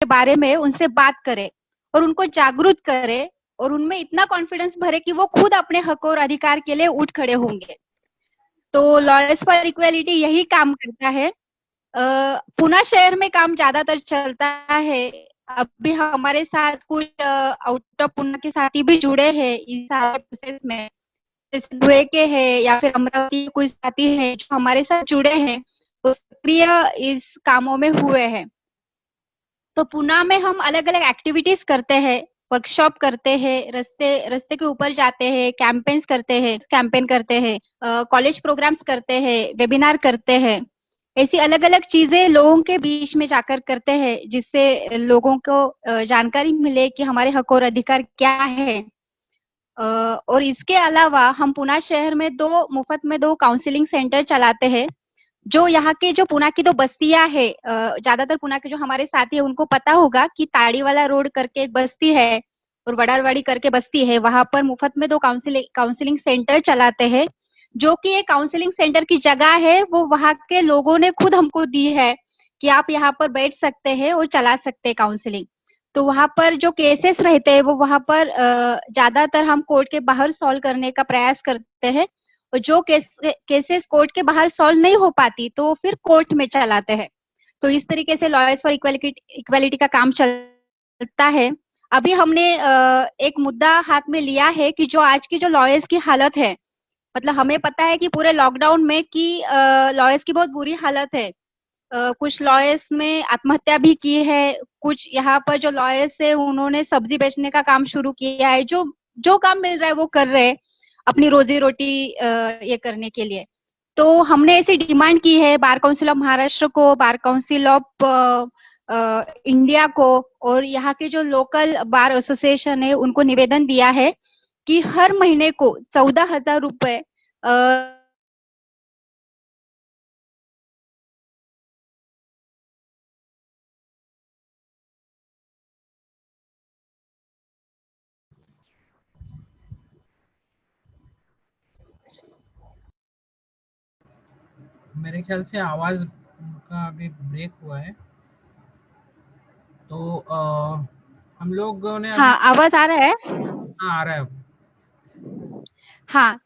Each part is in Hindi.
बारे में उनसे बात करे और उनको जागरूक करे और उनमें इतना कॉन्फिडेंस भरे कि वो खुद अपने हक और अधिकार के लिए उठ खड़े होंगे। तो लॉयर्स फॉर इक्वालिटी यही काम करता है। पुणे शहर में काम ज्यादातर चलता है। अभी हमारे साथ कुछ आउट ऑफ पुणे के साथी भी जुड़े हैं इस सारे प्रोसेस में, जैसे धुले के हैं या फिर अमरावती के कुछ साथी हैं जो हमारे साथ जुड़े हैं, तो सक्रिय इस कामों में हुए हैं। तो पुणे में हम अलग अलग एक्टिविटीज करते हैं, वर्कशॉप करते हैं, रस्ते रस्ते के ऊपर जाते हैं, कैंपेन करते हैं, कॉलेज प्रोग्राम्स करते हैं, वेबिनार करते हैं। ऐसी अलग अलग चीजें लोगों के बीच में जाकर करते हैं, जिससे लोगों को जानकारी मिले कि हमारे हक और अधिकार क्या है। और इसके अलावा हम पुणे शहर में मुफ्त में 2 काउंसलिंग सेंटर चलाते हैं। जो यहाँ के जो पुणे की 2 बस्तियां है, ज्यादातर पुणे के जो हमारे साथी है उनको पता होगा कि ताड़ीवाला रोड करके एक बस्ती है और वडारवाड़ी करके बस्ती है, वहां पर मुफ्त में 2 काउंसलिंग सेंटर चलाते हैं। जो कि एक काउंसलिंग सेंटर की जगह है, वो वहां के लोगों ने खुद हमको दी है कि आप यहाँ पर बैठ सकते हैं और चला सकते हैं काउंसलिंग। तो वहां पर जो केसेस रहते हैं वो वहां पर ज्यादातर हम कोर्ट के बाहर सॉल्व करने का प्रयास करते हैं, और जो केसेस कोर्ट के बाहर सॉल्व नहीं हो पाती तो फिर कोर्ट में चलाते हैं। तो इस तरीके से लॉयर्स फॉर इक्वालिटी का काम चलता है। अभी हमने एक मुद्दा हाथ में लिया है कि जो आज की जो लॉयर्स की हालत है, मतलब हमें पता है कि पूरे लॉकडाउन में कि लॉयर्स की बहुत बुरी हालत है। कुछ लॉयर्स में आत्महत्या भी की है, कुछ यहाँ पर जो लॉयर्स है उन्होंने सब्जी बेचने का काम शुरू किया है, जो जो काम मिल रहा है वो कर रहे हैं अपनी रोजी रोटी ये करने के लिए। तो हमने ऐसी डिमांड की है बार काउंसिल ऑफ महाराष्ट्र को, बार काउंसिल ऑफ इंडिया को, और यहाँ के जो लोकल बार एसोसिएशन है उनको निवेदन दिया है कि हर महीने को 14,000 रुपए मेरे ख्याल से आवाज का अभी ब्रेक हुआ है। तो हम लोगों ने हाँ, अभी आवाज आ रहा है। हाँ, आ रहा है अब। हाँ,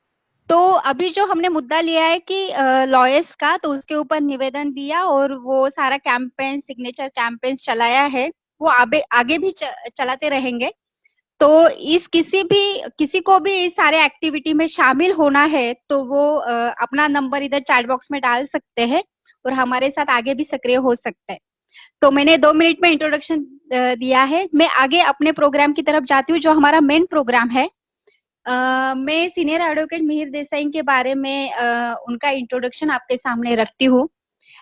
तो अभी जो हमने मुद्दा लिया है कि लॉयर्स का, तो उसके ऊपर निवेदन दिया और वो सारा कैंपेन, सिग्नेचर कैंपेन चलाया है, वो आगे आगे भी चलाते रहेंगे। तो किसी को भी इस सारे एक्टिविटी में शामिल होना है तो वो अपना नंबर इधर चैट बॉक्स में डाल सकते हैं और हमारे साथ आगे भी सक्रिय हो सकते हैं। तो मैंने 2 मिनट में इंट्रोडक्शन दिया है। मैं आगे अपने प्रोग्राम की तरफ जाती हूँ जो हमारा मेन प्रोग्राम है। मैं सीनियर एडवोकेट मिहिर देसाई के बारे में उनका इंट्रोडक्शन आपके सामने रखती हूँ।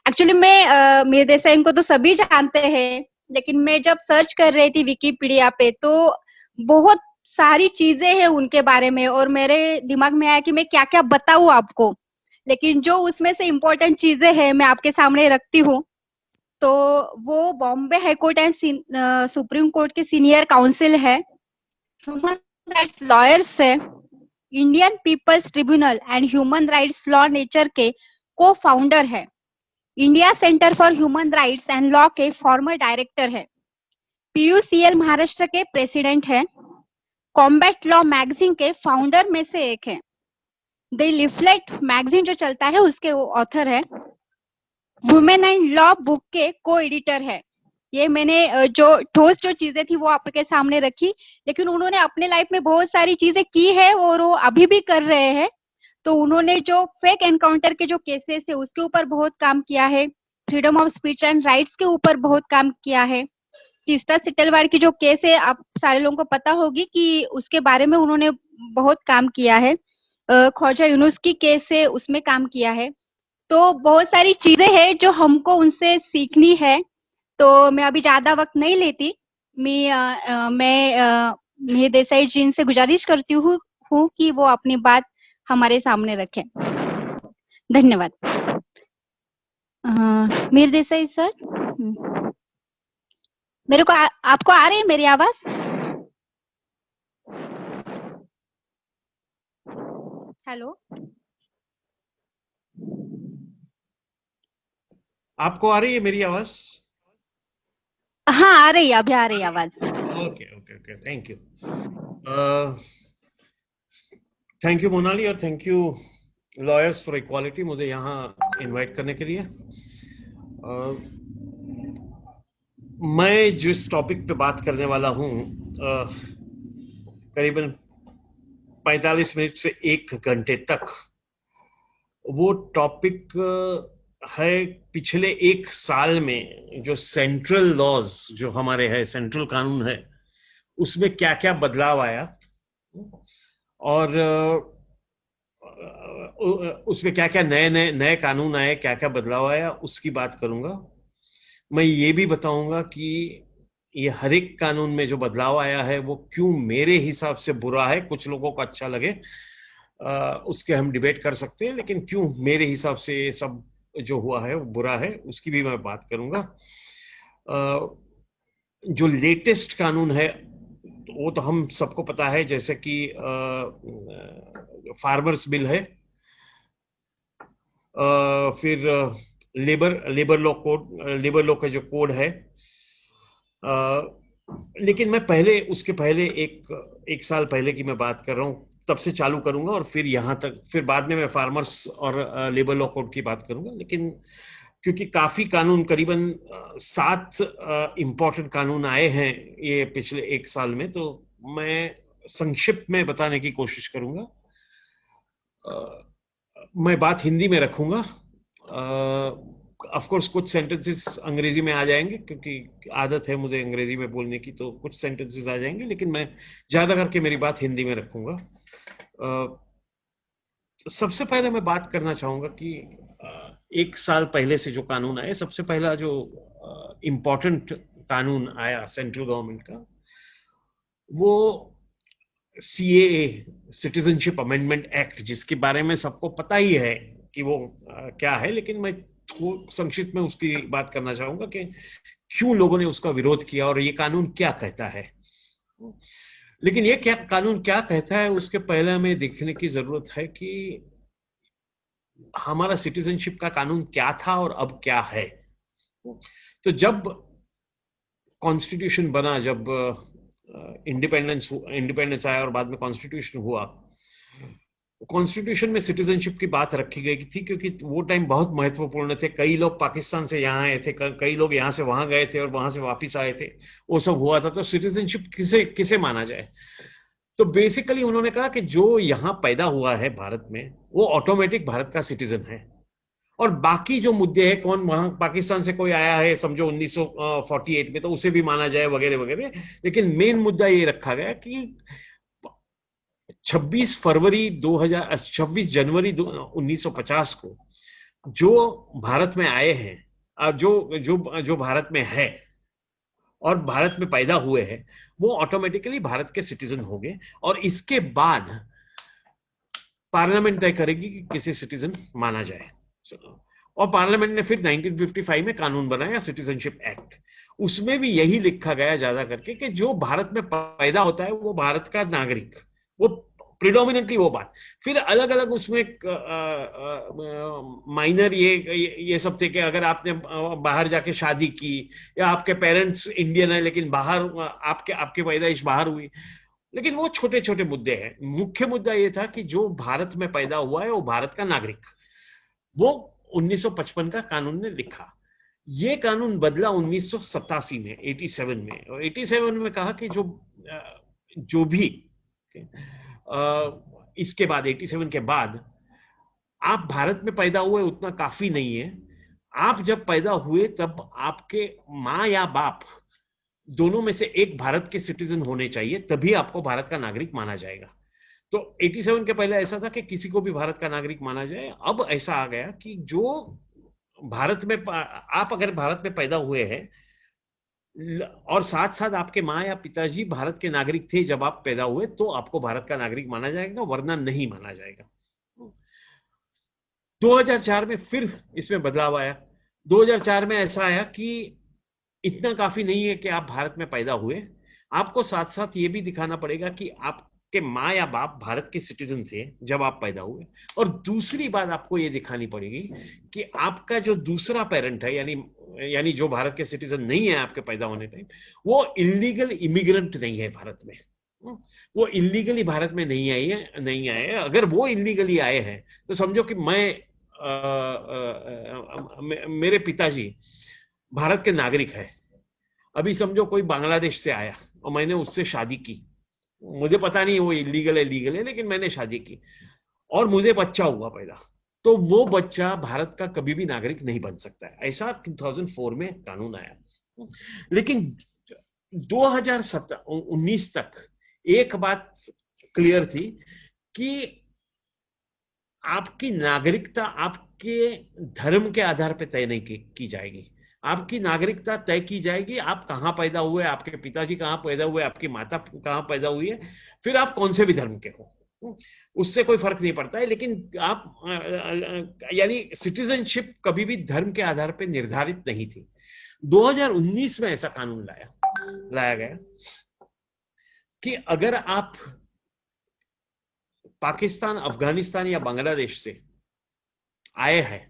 एक्चुअली मैं मिहिर देसाई को तो सभी जानते हैं, लेकिन मैं जब सर्च कर रही थी विकिपीडिया पे तो बहुत सारी चीजें हैं उनके बारे में और मेरे दिमाग में आया कि मैं क्या क्या बताऊं आपको, लेकिन जो उसमें से इम्पोर्टेंट चीजें हैं मैं आपके सामने रखती हूँ। तो वो Bombay high court and supreme court के सीनियर काउंसिल है, ह्यूमन राइट्स लॉयर्स है, Indian people's tribunal and human rights law nature के को फाउंडर है, India centre for human rights and law के फॉर्मर डायरेक्टर है, पीयूसीएल महाराष्ट्र के प्रेसिडेंट है, कॉम्बैट लॉ मैगजीन के फाउंडर में से एक है, द लिफलेट मैगजीन जो चलता है उसके वो ऑथर है, वुमेन एंड लॉ बुक के को एडिटर है। ये मैंने जो ठोस जो चीजें थी वो आपके सामने रखी, लेकिन उन्होंने अपने लाइफ में बहुत सारी चीजें की है और वो अभी भी कर रहे हैं। तो उन्होंने जो फेक एनकाउंटर के जो केसेस है उसके ऊपर बहुत काम किया है, freedom of speech and rights के ऊपर बहुत काम किया है। टीस्टा सिटलवाड़ की जो केस है आप सारे लोगों को पता होगी कि उसके बारे में उन्होंने बहुत काम किया है। ख्वाजा यूनुस की केस है उसमें काम किया है। तो बहुत सारी चीजें हैं जो हमको उनसे सीखनी है। तो मैं अभी ज्यादा वक्त नहीं लेती। मैं मिहिर देसाई जी से गुजारिश करती हूँ कि वो अपनी बात हमारे सामने रखें। धन्यवाद। मिहिर देसाई सर, मेरे को आपको आ रही है मेरी आवाज? हेलो। आपको आ रही है मेरी आवाज? हाँ, आ रही है, अभी आ रही है आवाज। Okay okay okay, thank you. Thank you Monali, और thank you lawyers for equality मुझे यहाँ इनवाइट करने के लिए। मैं जिस टॉपिक पे बात करने वाला हूँ, करीबन 45 मिनट से 1 घंटे तक, वो टॉपिक है पिछले 1 साल में जो सेंट्रल लॉज जो हमारे है, सेंट्रल कानून है, उसमें क्या क्या बदलाव आया, और उसमें क्या क्या नए नए नए कानून आए, क्या क्या बदलाव आया, उसकी बात करूंगा। मैं ये भी बताऊंगा कि ये हर एक कानून में जो बदलाव आया है वो क्यों मेरे हिसाब से बुरा है। कुछ लोगों को अच्छा लगे, उसके हम डिबेट कर सकते हैं, लेकिन क्यों मेरे हिसाब से ये सब जो हुआ है वो बुरा है, उसकी भी मैं बात करूंगा। जो लेटेस्ट कानून है वो तो हम सबको पता है, जैसे कि फार्मर्स बिल है, फिर labour law code, labour law का जो कोड है। लेकिन मैं पहले, उसके पहले एक साल पहले की मैं बात कर रहा हूँ, तब से चालू करूंगा, और फिर यहाँ तक, फिर बाद में मैं फार्मर्स और लेबर लॉ कोड की बात करूंगा। लेकिन क्योंकि काफी कानून, करीबन 7 इंपॉर्टेंट कानून आए हैं ये पिछले 1 साल में, तो मैं संक्षिप्त में बताने की कोशिश करूंगा। मैं बात हिंदी में रखूंगा। ऑफ कोर्स कुछ सेंटेंसेस अंग्रेजी में आ जाएंगे, क्योंकि आदत है मुझे अंग्रेजी में बोलने की, तो कुछ सेंटेंसेस आ जाएंगे, लेकिन मैं ज्यादा करके मेरी बात हिंदी में रखूंगा। सबसे पहले मैं बात करना चाहूंगा कि 1 साल पहले से जो कानून आए, सबसे पहला जो इम्पोर्टेंट कानून आया सेंट्रल गवर्नमेंट का, वो सीएए, सिटीजनशिप अमेंडमेंट एक्ट, जिसके बारे में सबको पता ही है कि वो क्या है, लेकिन मैं संक्षिप्त में उसकी बात करना चाहूंगा कि क्यों लोगों ने उसका विरोध किया और ये कानून क्या कहता है। लेकिन ये क्या कानून क्या कहता है, उसके पहले हमें देखने की जरूरत है कि हमारा सिटीजनशिप का कानून क्या था और अब क्या है। तो जब कॉन्स्टिट्यूशन बना, जब इंडिपेंडेंस आया और बाद में कॉन्स्टिट्यूशन हुआ, कॉन्स्टिट्यूशन में सिटीजनशिप की बात रखी गई थी, क्योंकि वो टाइम बहुत महत्वपूर्ण थे। कई लोग पाकिस्तान से यहाँ आए थे, कई लोग यहाँ से वहां गए थे और वहां से वापस आए थे, वो सब हुआ था। तो सिटीजनशिप किसे किसे माना जाए, तो बेसिकली उन्होंने कहा कि जो यहाँ पैदा हुआ है भारत में, वो ऑटोमेटिक भारत का सिटीजन है। और बाकी जो मुद्दे हैं, कौन वहां पाकिस्तान से कोई आया है समझो 1948 में, तो उसे भी माना जाए वगैरह वगैरह, लेकिन मेन मुद्दा ये रखा गया कि 26 जनवरी 1950 को जो भारत में आए हैं, जो जो जो भारत में है और भारत में पैदा हुए हैं, वो ऑटोमेटिकली भारत के सिटीजन हो गए। और इसके बाद पार्लियामेंट तय करेगी कि किसे सिटीजन माना जाए। और पार्लियामेंट ने फिर 1955 में कानून बनाया, सिटीजनशिप एक्ट। उसमें भी यही लिखा गया ज्यादा करके कि जो भारत में पैदा होता है वो भारत का नागरिक, वो प्रिडोमिनेटली वो बात। फिर अलग अलग उसमें माइनर ये सब थे कि अगर आपने बाहर जाके शादी की, या आपके पेरेंट्स इंडियन है लेकिन बाहर आपके आपके पैदाइश बाहर हुई, लेकिन वो छोटे छोटे मुद्दे हैं। मुख्य मुद्दा ये था कि जो भारत में पैदा हुआ है वो भारत का नागरिक, वो 1955 का कानून ने लिखा। ये कानून बदला 1987 में, 87 में। और 87 में कहा कि जो भी इसके बाद, 87 के बाद आप भारत में पैदा हुए उतना काफी नहीं है। आप जब पैदा हुए तब आपके माँ या बाप दोनों में से एक भारत के सिटीजन होने चाहिए, तभी आपको भारत का नागरिक माना जाएगा। तो 87 के पहले ऐसा था कि किसी को भी भारत का नागरिक माना जाए। अब ऐसा आ गया कि जो भारत में, आप अगर भारत में पैदा हुए हैं और साथ साथ आपके माँ या पिताजी भारत के नागरिक थे जब आप पैदा हुए, तो आपको भारत का नागरिक माना जाएगा, वरना नहीं माना जाएगा। 2004 में फिर इसमें बदलाव आया। 2004 में ऐसा आया कि इतना काफी नहीं है कि आप भारत में पैदा हुए, आपको साथ साथ ये भी दिखाना पड़ेगा कि आपके माँ या बाप भारत के सिटीजन थे जब आप पैदा हुए। और दूसरी बात आपको ये दिखानी पड़ेगी कि आपका जो दूसरा पेरेंट है, यानी यानी जो भारत के सिटीजन नहीं है आपके पैदा होने टाइम, वो इलीगल इमिग्रेंट नहीं है भारत में। वो इलीगली भारत में नहीं आए हैं। अगर वो इलीगली आए हैं तो समझो कि मेरे पिताजी भारत के नागरिक है। अभी समझो कोई बांग्लादेश से आया और मैंने उससे शादी की, मुझे पता नहीं वो इलीगल है लीगल है, लेकिन मैंने शादी की और मुझे बच्चा हुआ पैदा, तो वो बच्चा भारत का कभी भी नागरिक नहीं बन सकता है। ऐसा 2004 में कानून आया। लेकिन 2019 तक एक बात क्लियर थी कि आपकी नागरिकता आपके धर्म के आधार पर तय नहीं की जाएगी। आपकी नागरिकता तय की जाएगी आप कहां पैदा हुए, आपके पिताजी कहां पैदा हुए, आपकी माता कहां पैदा हुई है, फिर आप कौन से भी धर्म के हो, उससे कोई फर्क नहीं पड़ता है। लेकिन आप यानी सिटीजनशिप कभी भी धर्म के आधार पर निर्धारित नहीं थी। 2019 में ऐसा कानून लाया गया कि अगर आप पाकिस्तान, अफगानिस्तान या बांग्लादेश से आए हैं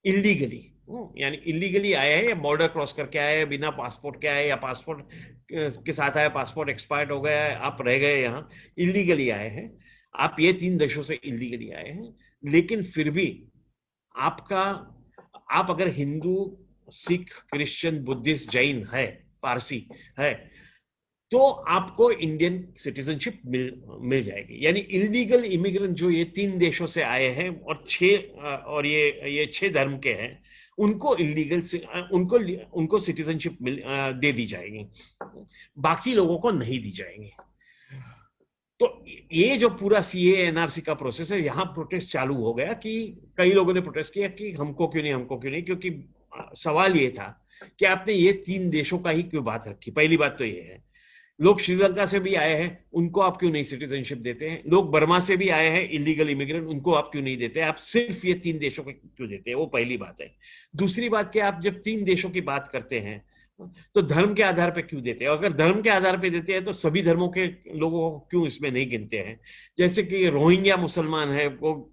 इलीगली, यानी इलीगली आए हैं या बॉर्डर क्रॉस करके आए हैं बिना पासपोर्ट के आए, या पासपोर्ट के साथ आए, पासपोर्ट एक्सपायर्ड हो गया है, आप रह गए यहाँ, इलीगली आए हैं, आप ये 3 देशों से इलीगली आए हैं, लेकिन फिर भी आप अगर हिंदू, सिख, क्रिश्चियन, बुद्धिस्ट, जैन है, पारसी है, तो आपको इंडियन सिटीजनशिप मिल जाएगी। यानी इलीगल इमिग्रेंट जो ये 3 देशों से आए हैं और ये 6 धर्म के हैं, उनको इलीगल से उनको सिटीजनशिप दे दी जाएगी, बाकी लोगों को नहीं दी जाएगी। तो ये जो पूरा सीए एनआरसी का प्रोसेस है, यहां प्रोटेस्ट चालू हो गया कि कई लोगों ने प्रोटेस्ट किया कि हमको क्यों नहीं, क्योंकि सवाल ये था कि आपने ये 3 देशों का ही क्यों बात रखी। पहली बात तो ये है, लोग श्रीलंका से भी आए हैं, उनको आप क्यों नहीं सिटीजनशिप देते हैं? लोग बर्मा से भी आए हैं इलीगल इमिग्रेंट, उनको आप क्यों नहीं देते? आप सिर्फ ये 3 देशों को क्यों देते हैं? वो पहली बात है। दूसरी बात कि आप जब 3 देशों की बात करते हैं तो धर्म के आधार पर क्यों देते हैं? अगर धर्म के आधार पर देते हैं तो सभी धर्मों के लोगों को क्यों इसमें नहीं गिनते हैं? जैसे कि रोहिंग्या मुसलमान है, वो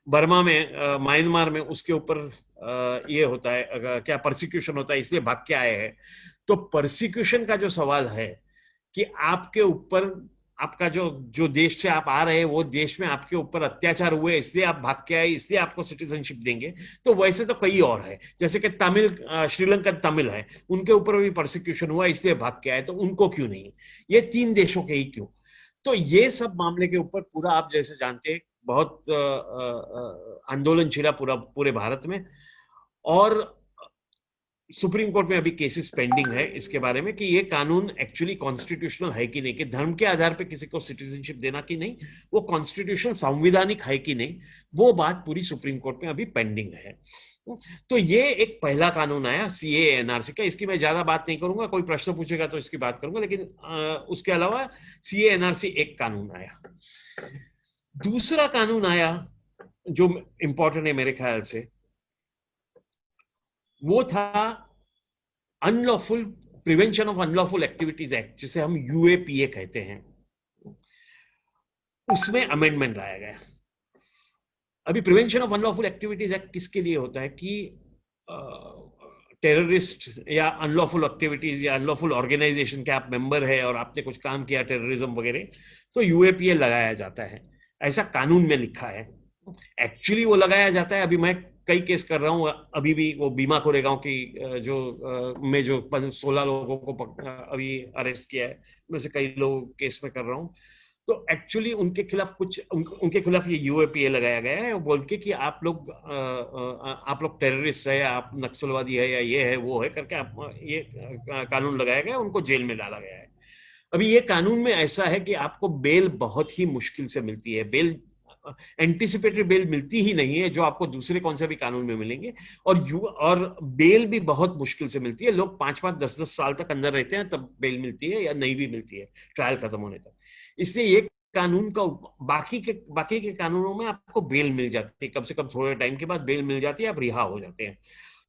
बर्मा में, म्यांमार में उसके ऊपर ये होता है, क्या परसिक्यूशन होता है, इसलिए भाग के आए हैं। तो परसिक्यूशन का जो सवाल है कि आपके ऊपर, आपका जो देश से आप आ रहे हैं वो देश में आपके ऊपर अत्याचार हुए, इसलिए आप भाग के आए, इसलिए आपको सिटीजनशिप देंगे। तो वैसे तो कई और है, जैसे कि श्रीलंकन तमिल है, उनके ऊपर भी परसिक्यूशन हुआ इसलिए भाग के आए, तो उनको क्यों नहीं? ये 3 देशों के ही क्यों? तो ये सब मामले के ऊपर पूरा, आप जैसे जानते हैं, बहुत आंदोलन छिड़ा पूरे भारत में, और सुप्रीम कोर्ट में अभी केसेस पेंडिंग है इसके बारे में कि ये कानून एक्चुअली कॉन्स्टिट्यूशनल है कि नहीं, कि धर्म के आधार पे किसी को सिटीजनशिप देना कि नहीं, वो कॉन्स्टिट्यूशनल संवैधानिक है कि नहीं, वो बात पूरी सुप्रीम कोर्ट में अभी पेंडिंग है। तो ये एक पहला कानून आया सीए एनआरसी का, इसकी मैं ज्यादा बात नहीं करूंगा, कोई प्रश्न पूछेगा तो इसकी बात करूंगा, लेकिन उसके अलावा सीए एनआरसी एक कानून आया। दूसरा कानून आया जो इंपॉर्टेंट है मेरे ख्याल से, वो था unlawful prevention of unlawful activities act, जिसे हम यूएपीए कहते हैं। उसमें अमेंडमेंट लाया गया। अभी prevention of unlawful activities act किसके लिए होता है कि टेररिस्ट या अनलॉफुल एक्टिविटीज या अनलॉफुल ऑर्गेनाइजेशन के आप मेंबर है और आपने कुछ काम किया टेररिज्म वगैरह, तो यूएपीए लगाया जाता है, ऐसा कानून में लिखा है। एक्चुअली वो लगाया जाता है, अभी मैं कई केस कर रहा हूं, अभी भी वो भीमा कोरेगांव की जो 16 लोगों को अभी अरेस्ट किया है, मैं से कई लोग केस में कर रहा हूं, तो एक्चुअली उनके खिलाफ ये यूएपीए लगाया गया है, बोल के कि आप लोग टेररिस्ट है, आप नक्सलवादी है, या ये है वो है करके आप ये कानून लगाया गया, उनको जेल में डाला गया है। अभी ये कानून में ऐसा है कि आपको बेल बहुत ही मुश्किल से मिलती है, बेल एंटिसिपेटरी बेल मिलती ही नहीं है, जो आपको दूसरे कौन से भी कानून में मिलेंगे, और बेल भी बहुत मुश्किल से मिलती है। लोग 5-5, 10-10 साल तक अंदर रहते हैं तब बेल मिलती है, या नहीं भी मिलती है ट्रायल खत्म होने तक। इसलिए ये कानून का, बाकी के कानूनों में आपको बेल मिल जाती है, कम से कम थोड़े टाइम के बाद बेल मिल जाती है, आप रिहा हो जाते हैं।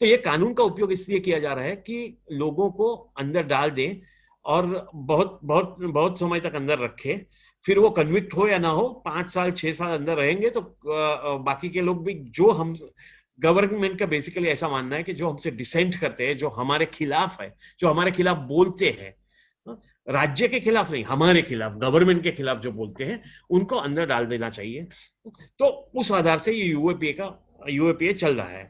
तो ये कानून का उपयोग इसलिए किया जा रहा है कि लोगों को अंदर डाल दें और बहुत बहुत बहुत समय तक अंदर रखे, फिर वो कन्विक्ट हो या ना हो, 5 साल 6 साल अंदर रहेंगे, तो बाकी के लोग भी जो गवर्नमेंट का बेसिकली ऐसा मानना है कि जो हमसे डिसेंट करते हैं, जो हमारे खिलाफ है, जो हमारे खिलाफ बोलते हैं, राज्य के खिलाफ नहीं, हमारे खिलाफ, गवर्नमेंट के खिलाफ जो बोलते हैं, उनको अंदर डाल देना चाहिए। तो उस आधार से ये यूएपीए चल रहा है।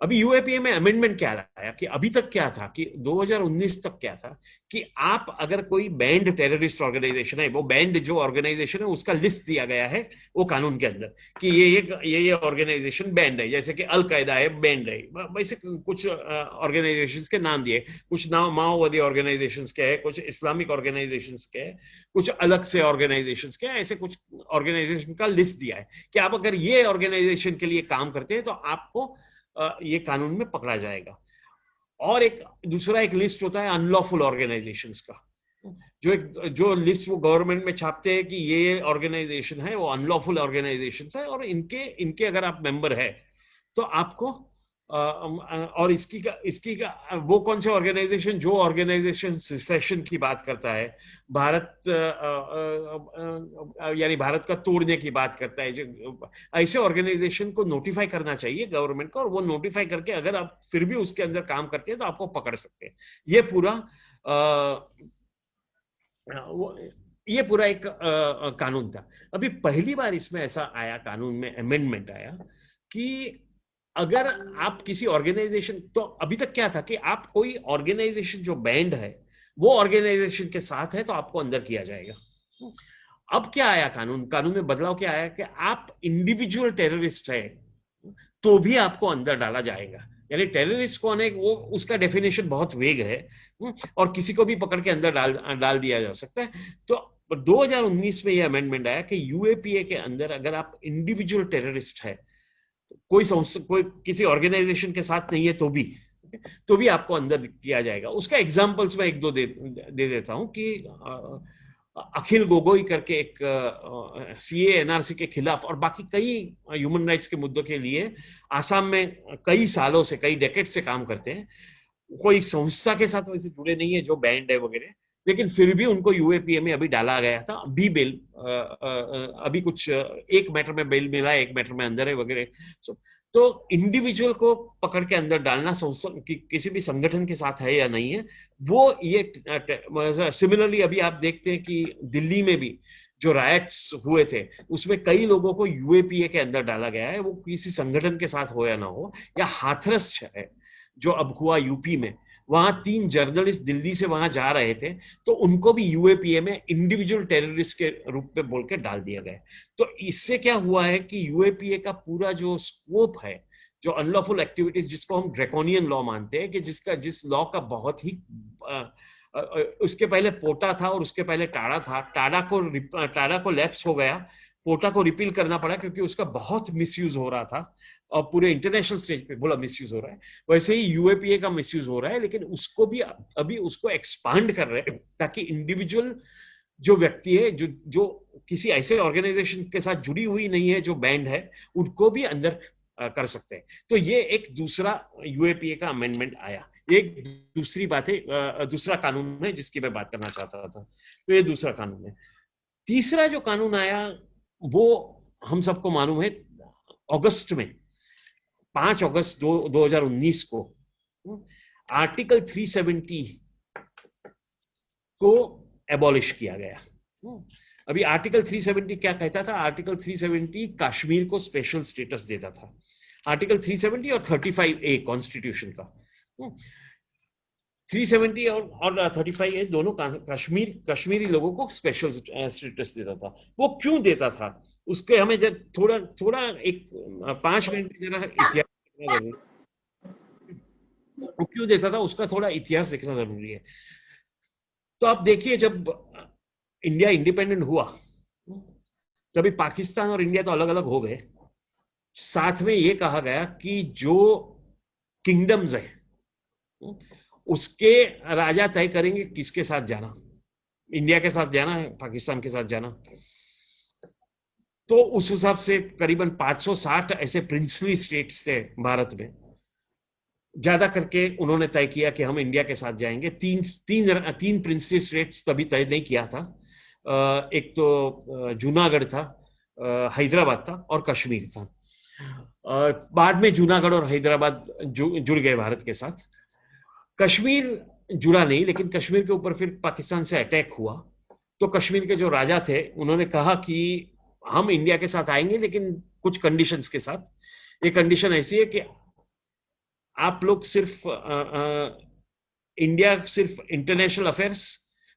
अभी यूएपीए में अमेंडमेंट क्या लाया कि अभी तक क्या था कि 2019 तक क्या था कि आप अगर कोई बैंड टेररिस्ट ऑर्गेनाइजेशन है, वो बैंड जो ऑर्गेनाइजेशन है उसका लिस्ट दिया गया है वो कानून के अंदर कि ये ऑर्गेनाइजेशन बैंड है, जैसे कि अल कायदा है, बैंड है, वैसे कुछ ऑर्गेनाइजेशंस के नाम दिए, कुछ नाम माओवादी ऑर्गेनाइजेशंस के है, कुछ इस्लामिक ऑर्गेनाइजेशंस के है, कुछ अलग से ऑर्गेनाइजेशंस के, ऐसे कुछ ऑर्गेनाइजेशन का लिस्ट दिया है कि आप अगर ये ऑर्गेनाइजेशन के लिए काम करते हैं तो आपको ये कानून में पकड़ा जाएगा। और एक दूसरा एक लिस्ट होता है अनलॉफुल ऑर्गेनाइजेशंस का, जो लिस्ट वो गवर्नमेंट में छापते हैं कि ये ऑर्गेनाइजेशन है वो अनलॉफुल ऑर्गेनाइजेशंस है और इनके अगर आप मेंबर है तो आपको और इसकी का वो कौन से ऑर्गेनाइजेशन, जो ऑर्गेनाइजेशन सिसेशन की बात करता है, भारत यानी भारत का तोड़ने की बात करता है, जो ऐसे ऑर्गेनाइजेशन को नोटिफाई करना चाहिए गवर्नमेंट को, और वो नोटिफाई करके अगर आप फिर भी उसके अंदर काम करते हैं तो आपको पकड़ सकते हैं। ये पूरा एक कानून था। अभी पहली बार इसमें ऐसा आया, कानून में अमेंडमेंट आया कि अगर आप किसी ऑर्गेनाइजेशन, तो अभी तक क्या था कि आप कोई ऑर्गेनाइजेशन जो बैंड है वो ऑर्गेनाइजेशन के साथ है तो आपको अंदर किया जाएगा। अब क्या आया कानून में बदलाव क्या आया कि आप इंडिविजुअल टेररिस्ट है तो भी आपको अंदर डाला जाएगा। यानी टेररिस्ट कौन है वो, उसका डेफिनेशन बहुत वेग है और किसी को भी पकड़ के अंदर डाल दिया जा सकता है। तो 2019 में यह अमेंडमेंट आया कि यूएपीए के अंदर अगर आप इंडिविजुअल टेररिस्ट है, कोई किसी ऑर्गेनाइजेशन के साथ नहीं है तो भी आपको अंदर किया जाएगा। उसका एग्जांपल्स मैं एक दो दे देता हूं कि अखिल गोगोई करके एक सीए एनआरसी के खिलाफ और बाकी कई ह्यूमन राइट्स के मुद्दों के लिए आसाम में कई सालों से, कई डेकेड से काम करते हैं। कोई संस्था के साथ वैसे जुड़े नहीं है जो बैंड है वगैरह, लेकिन फिर भी उनको यूएपीए में अभी डाला गया था। अभी बेल अभी कुछ एक मैटर में बेल मिला है, एक मैटर में अंदर है वगैरह। तो इंडिविजुअल को पकड़ के अंदर डालना संस्था किसी भी संगठन के साथ है या नहीं है, वो ये सिमिलरली अभी आप देखते हैं कि दिल्ली में भी जो रायट्स हुए थे उसमें कई लोगों को यूएपीए के अंदर डाला गया है, वो किसी संगठन के साथ हो या ना हो। या हाथरस है जो अब हुआ यूपी में, वहां 3 जर्नलिस्ट दिल्ली से वहां जा रहे थे तो उनको भी यूएपीए में इंडिविजुअल टेररिस्ट के रूप में बोल के डाल दिया गया। तो इससे क्या हुआ है कि यूएपीए का पूरा जो स्कोप है, जो अनलॉफुल एक्टिविटीज जिसको हम ड्रैकोनियन लॉ मानते हैं, कि जिस लॉ का बहुत ही उसके पहले पोटा था और उसके पहले टाडा था, टाडा को लैप्स हो गया, पोटा को रिपील करना पड़ा क्योंकि उसका बहुत मिसयूज हो रहा था और पूरे इंटरनेशनल स्टेज पे बोला मिसयूज हो रहा है। वैसे ही यूएपीए का मिसयूज हो रहा है, लेकिन उसको भी अभी उसको एक्सपांड कर रहे हैं ताकि इंडिविजुअल जो व्यक्ति है जो किसी ऐसे ऑर्गेनाइजेशन के साथ जुड़ी हुई नहीं है जो बैंड है, उनको भी अंदर कर सकते हैं। तो ये एक दूसरा यूएपीए का अमेंडमेंट आया। एक दूसरी बात है, दूसरा कानून है जिसकी मैं बात करना चाहता था, तो ये दूसरा कानून है। तीसरा जो कानून आया वो हम सबको मालूम है, अगस्त में 5 अगस्त 2019 को आर्टिकल 370 को एबॉलिश किया गया। अभी आर्टिकल 370 क्या कहता था? आर्टिकल 370 कश्मीर को स्पेशल स्टेटस देता था। आर्टिकल 370 और 35A कॉन्स्टिट्यूशन का, 370 और 35A दोनों कश्मीरी लोगों को स्पेशल स्टेटस देता था। वो क्यों देता था उसके हमें थोड़ा एक 5 मिनट जरा इतिहास देखना जरूरी। वो क्यों देता था उसका थोड़ा इतिहास देखना जरूरी है। तो आप देखिए, जब इंडिया इंडिपेंडेंट हुआ तभी पाकिस्तान और इंडिया तो अलग अलग हो गए। साथ में ये कहा गया कि जो किंगडम्स है उसके राजा तय करेंगे किसके साथ जाना, इंडिया के साथ जाना है, पाकिस्तान के साथ जाना। तो उस हिसाब से करीबन 560 ऐसे प्रिंसली स्टेट्स थे भारत में। ज्यादा करके उन्होंने तय किया कि हम इंडिया के साथ जाएंगे। तीन प्रिंसली स्टेट्स तभी तय नहीं किया था। एक तो जूनागढ़ था, हैदराबाद था और कश्मीर था। बाद में जूनागढ़ और हैदराबाद जुड़ गए भारत के साथ। कश्मीर जुड़ा नहीं, लेकिन कश्मीर के ऊपर फिर पाकिस्तान से अटैक हुआ, तो कश्मीर के जो राजा थे उन्होंने कहा कि हम इंडिया के साथ आएंगे, लेकिन कुछ कंडीशंस के साथ। ये कंडीशन ऐसी है कि आप लोग सिर्फ इंडिया सिर्फ इंटरनेशनल अफेयर्स,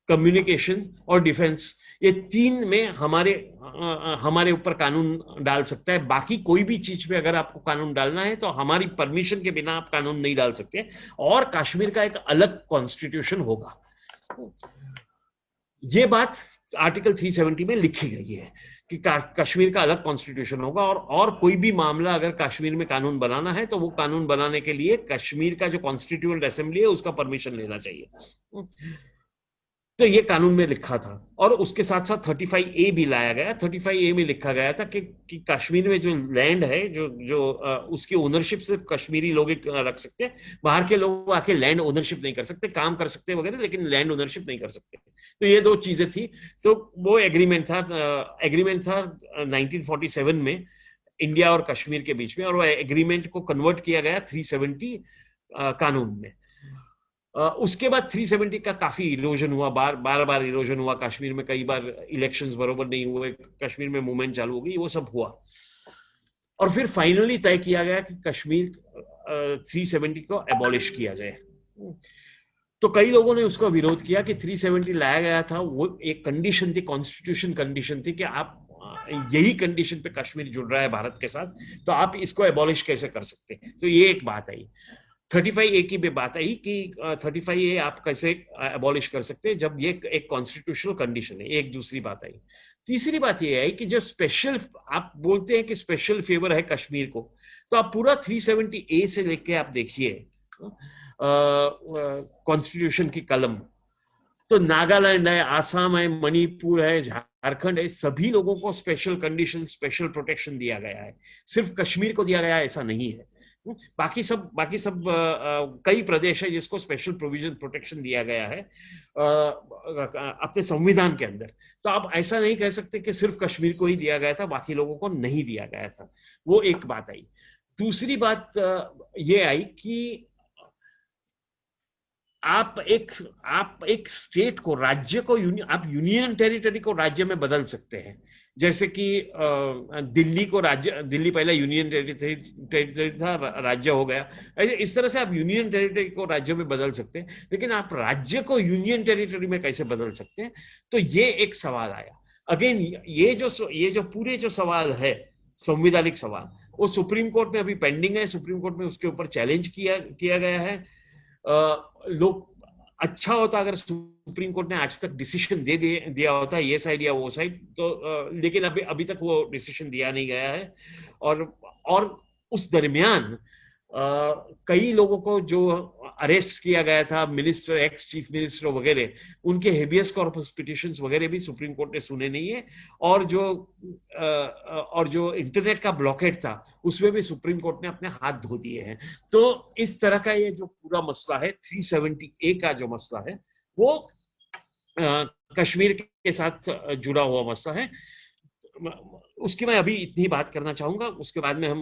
कम्युनिकेशन और डिफेंस, ये 3 में हमारे ऊपर कानून डाल सकता है। बाकी कोई भी चीज पे अगर आपको कानून डालना है तो हमारी परमिशन के बिना आप कानून नहीं डाल सकते, और कश्मीर का एक अलग कॉन्स्टिट्यूशन होगा। ये बात आर्टिकल 370 में लिखी गई है कि कश्मीर का अलग कॉन्स्टिट्यूशन होगा, और कोई भी मामला अगर कश्मीर में कानून बनाना है तो वो कानून बनाने के लिए कश्मीर का जो कॉन्स्टिट्यूएंट असेंबली है उसका परमिशन लेना चाहिए। तो ये कानून में लिखा था, और उसके साथ साथ 35A भी लाया गया। 35A में लिखा गया था कि कश्मीर में जो लैंड है, जो उसकी ओनरशिप सिर्फ कश्मीरी लोग रख सकते हैं, बाहर के लोग आके लैंड ओनरशिप नहीं कर सकते, काम कर सकते वगैरह, लेकिन लैंड ओनरशिप नहीं कर सकते। तो ये 2 चीजें थी। तो वो एग्रीमेंट था 1947 में इंडिया और कश्मीर के बीच में, और वो एग्रीमेंट को कन्वर्ट किया गया 370 कानून में। उसके बाद 370 का काफी इरोजन हुआ, बार इरोजन हुआ। कश्मीर में कई बार इलेक्शंस बरोबर नहीं हुए, कश्मीर में मूवमेंट चालू हो गई, वो सब हुआ, और फिर फाइनली तय किया गया कि कश्मीर 370 को एबॉलिश किया जाए। तो कई लोगों ने उसका विरोध किया कि 370 लाया गया था, वो एक कंडीशन थी, कॉन्स्टिट्यूशन कंडीशन थी कि आप यही कंडीशन पे कश्मीर जुड़ रहा है भारत के साथ, तो आप इसको एबॉलिश कैसे कर सकते हैं। तो ये एक बात आई। 35A की भी बात आई कि 35A आप कैसे एबॉलिश कर सकते हैं, जब ये एक कॉन्स्टिट्यूशनल कंडीशन है। एक दूसरी बात आई। तीसरी बात ये आई कि जो स्पेशल आप बोलते हैं कि स्पेशल फेवर है कश्मीर को, तो आप पूरा 370A से लेके आप देखिए कॉन्स्टिट्यूशन की कलम, तो नागालैंड है, आसाम है, मणिपुर है, झारखंड है, सभी लोगों को स्पेशल कंडीशन, स्पेशल प्रोटेक्शन दिया गया है। सिर्फ कश्मीर को दिया गया ऐसा नहीं है। बाकी सब कई प्रदेश है जिसको स्पेशल प्रोविजन प्रोटेक्शन दिया गया है अपने संविधान के अंदर। तो आप ऐसा नहीं कह सकते कि सिर्फ कश्मीर को ही दिया गया था, बाकी लोगों को नहीं दिया गया था। वो एक बात आई। दूसरी बात ये आई कि आप एक स्टेट को, राज्य को, आप यूनियन टेरिटरी को राज्य में बदल सकते हैं। जैसे कि दिल्ली को राज्य, दिल्ली पहले यूनियन टेरिटरी था, राज्य हो गया। इस तरह से आप यूनियन टेरिटरी को राज्य में बदल सकते हैं, लेकिन आप राज्य को यूनियन टेरिटरी में कैसे बदल सकते हैं? तो ये एक सवाल आया। अगेन ये जो पूरे जो सवाल है, संवैधानिक सवाल, वो सुप्रीम कोर्ट में अभी पेंडिंग है। सुप्रीम कोर्ट में उसके ऊपर चैलेंज किया गया है। लोग, अच्छा होता अगर सुप्रीम कोर्ट ने आज तक डिसीजन दिया होता, ये साइड या वो साइड, तो लेकिन अभी तक वो डिसीजन दिया नहीं गया है। और उस दरमियान कई लोगों को जो अरेस्ट किया गया था, मिनिस्टर, एक्स चीफ मिनिस्टर वगैरह, उनके हेबियस कॉर्पस पिटिशंस वगैरह भी सुप्रीम कोर्ट ने सुने नहीं है। और जो इंटरनेट का ब्लॉकेट था उसमें भी सुप्रीम कोर्ट ने अपने हाथ धो दिए हैं। तो इस तरह का ये जो पूरा मसला है, 370A का जो मसला है, वो कश्मीर के साथ जुड़ा हुआ मसला है। उसकी मैं अभी इतनी बात करना चाहूंगा, उसके बाद में हम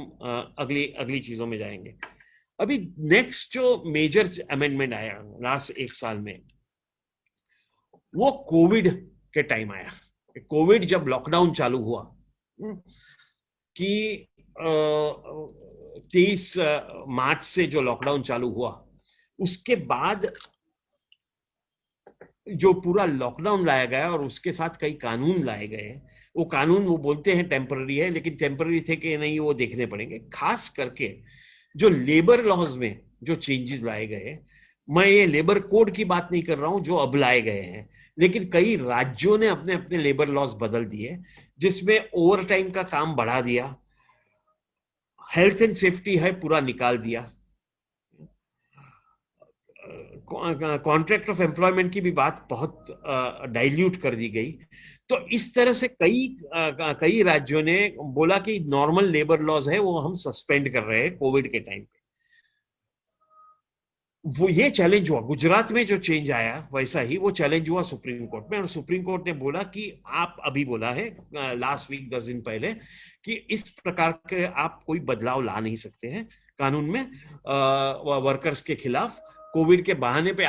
अगली चीजों में जाएंगे। अभी नेक्स्ट जो मेजर अमेंडमेंट आया लास्ट 1 साल में, वो कोविड के टाइम आया। कोविड जब लॉकडाउन चालू हुआ कि 23 मार्च से जो लॉकडाउन चालू हुआ, उसके बाद जो पूरा लॉकडाउन लाया गया और उसके साथ कई कानून लाए गए, वो कानून वो बोलते हैं टेम्पररी है, लेकिन टेम्पररी थे कि नहीं वो देखने पड़ेंगे। खास करके जो लेबर लॉज में जो चेंजेस लाए गए, मैं ये लेबर कोड की बात नहीं कर रहा हूं जो अब लाए गए हैं, लेकिन कई राज्यों ने अपने अपने लेबर लॉज बदल दिए, जिसमें ओवर टाइम का काम बढ़ा दिया, हेल्थ एंड सेफ्टी है पूरा निकाल दिया, कॉन्ट्रैक्ट ऑफ एम्प्लॉयमेंट की भी बात बहुत डाइल्यूट कर दी गई। तो इस तरह से कई राज्यों ने बोला कि नॉर्मल लेबर लॉज है वो हम सस्पेंड कर रहे हैं कोविड के टाइम पे। वो ये चैलेंज हुआ, गुजरात में जो चेंज आया वैसा ही वो चैलेंज हुआ सुप्रीम कोर्ट में, और सुप्रीम कोर्ट ने बोला कि आप अभी बोला है लास्ट वीक 10 दिन पहले कि इस प्रकार के आप कोई बदलाव ला नहीं सकते हैं कानून में वर्कर्स के खिलाफ। कोविड के बहाने पे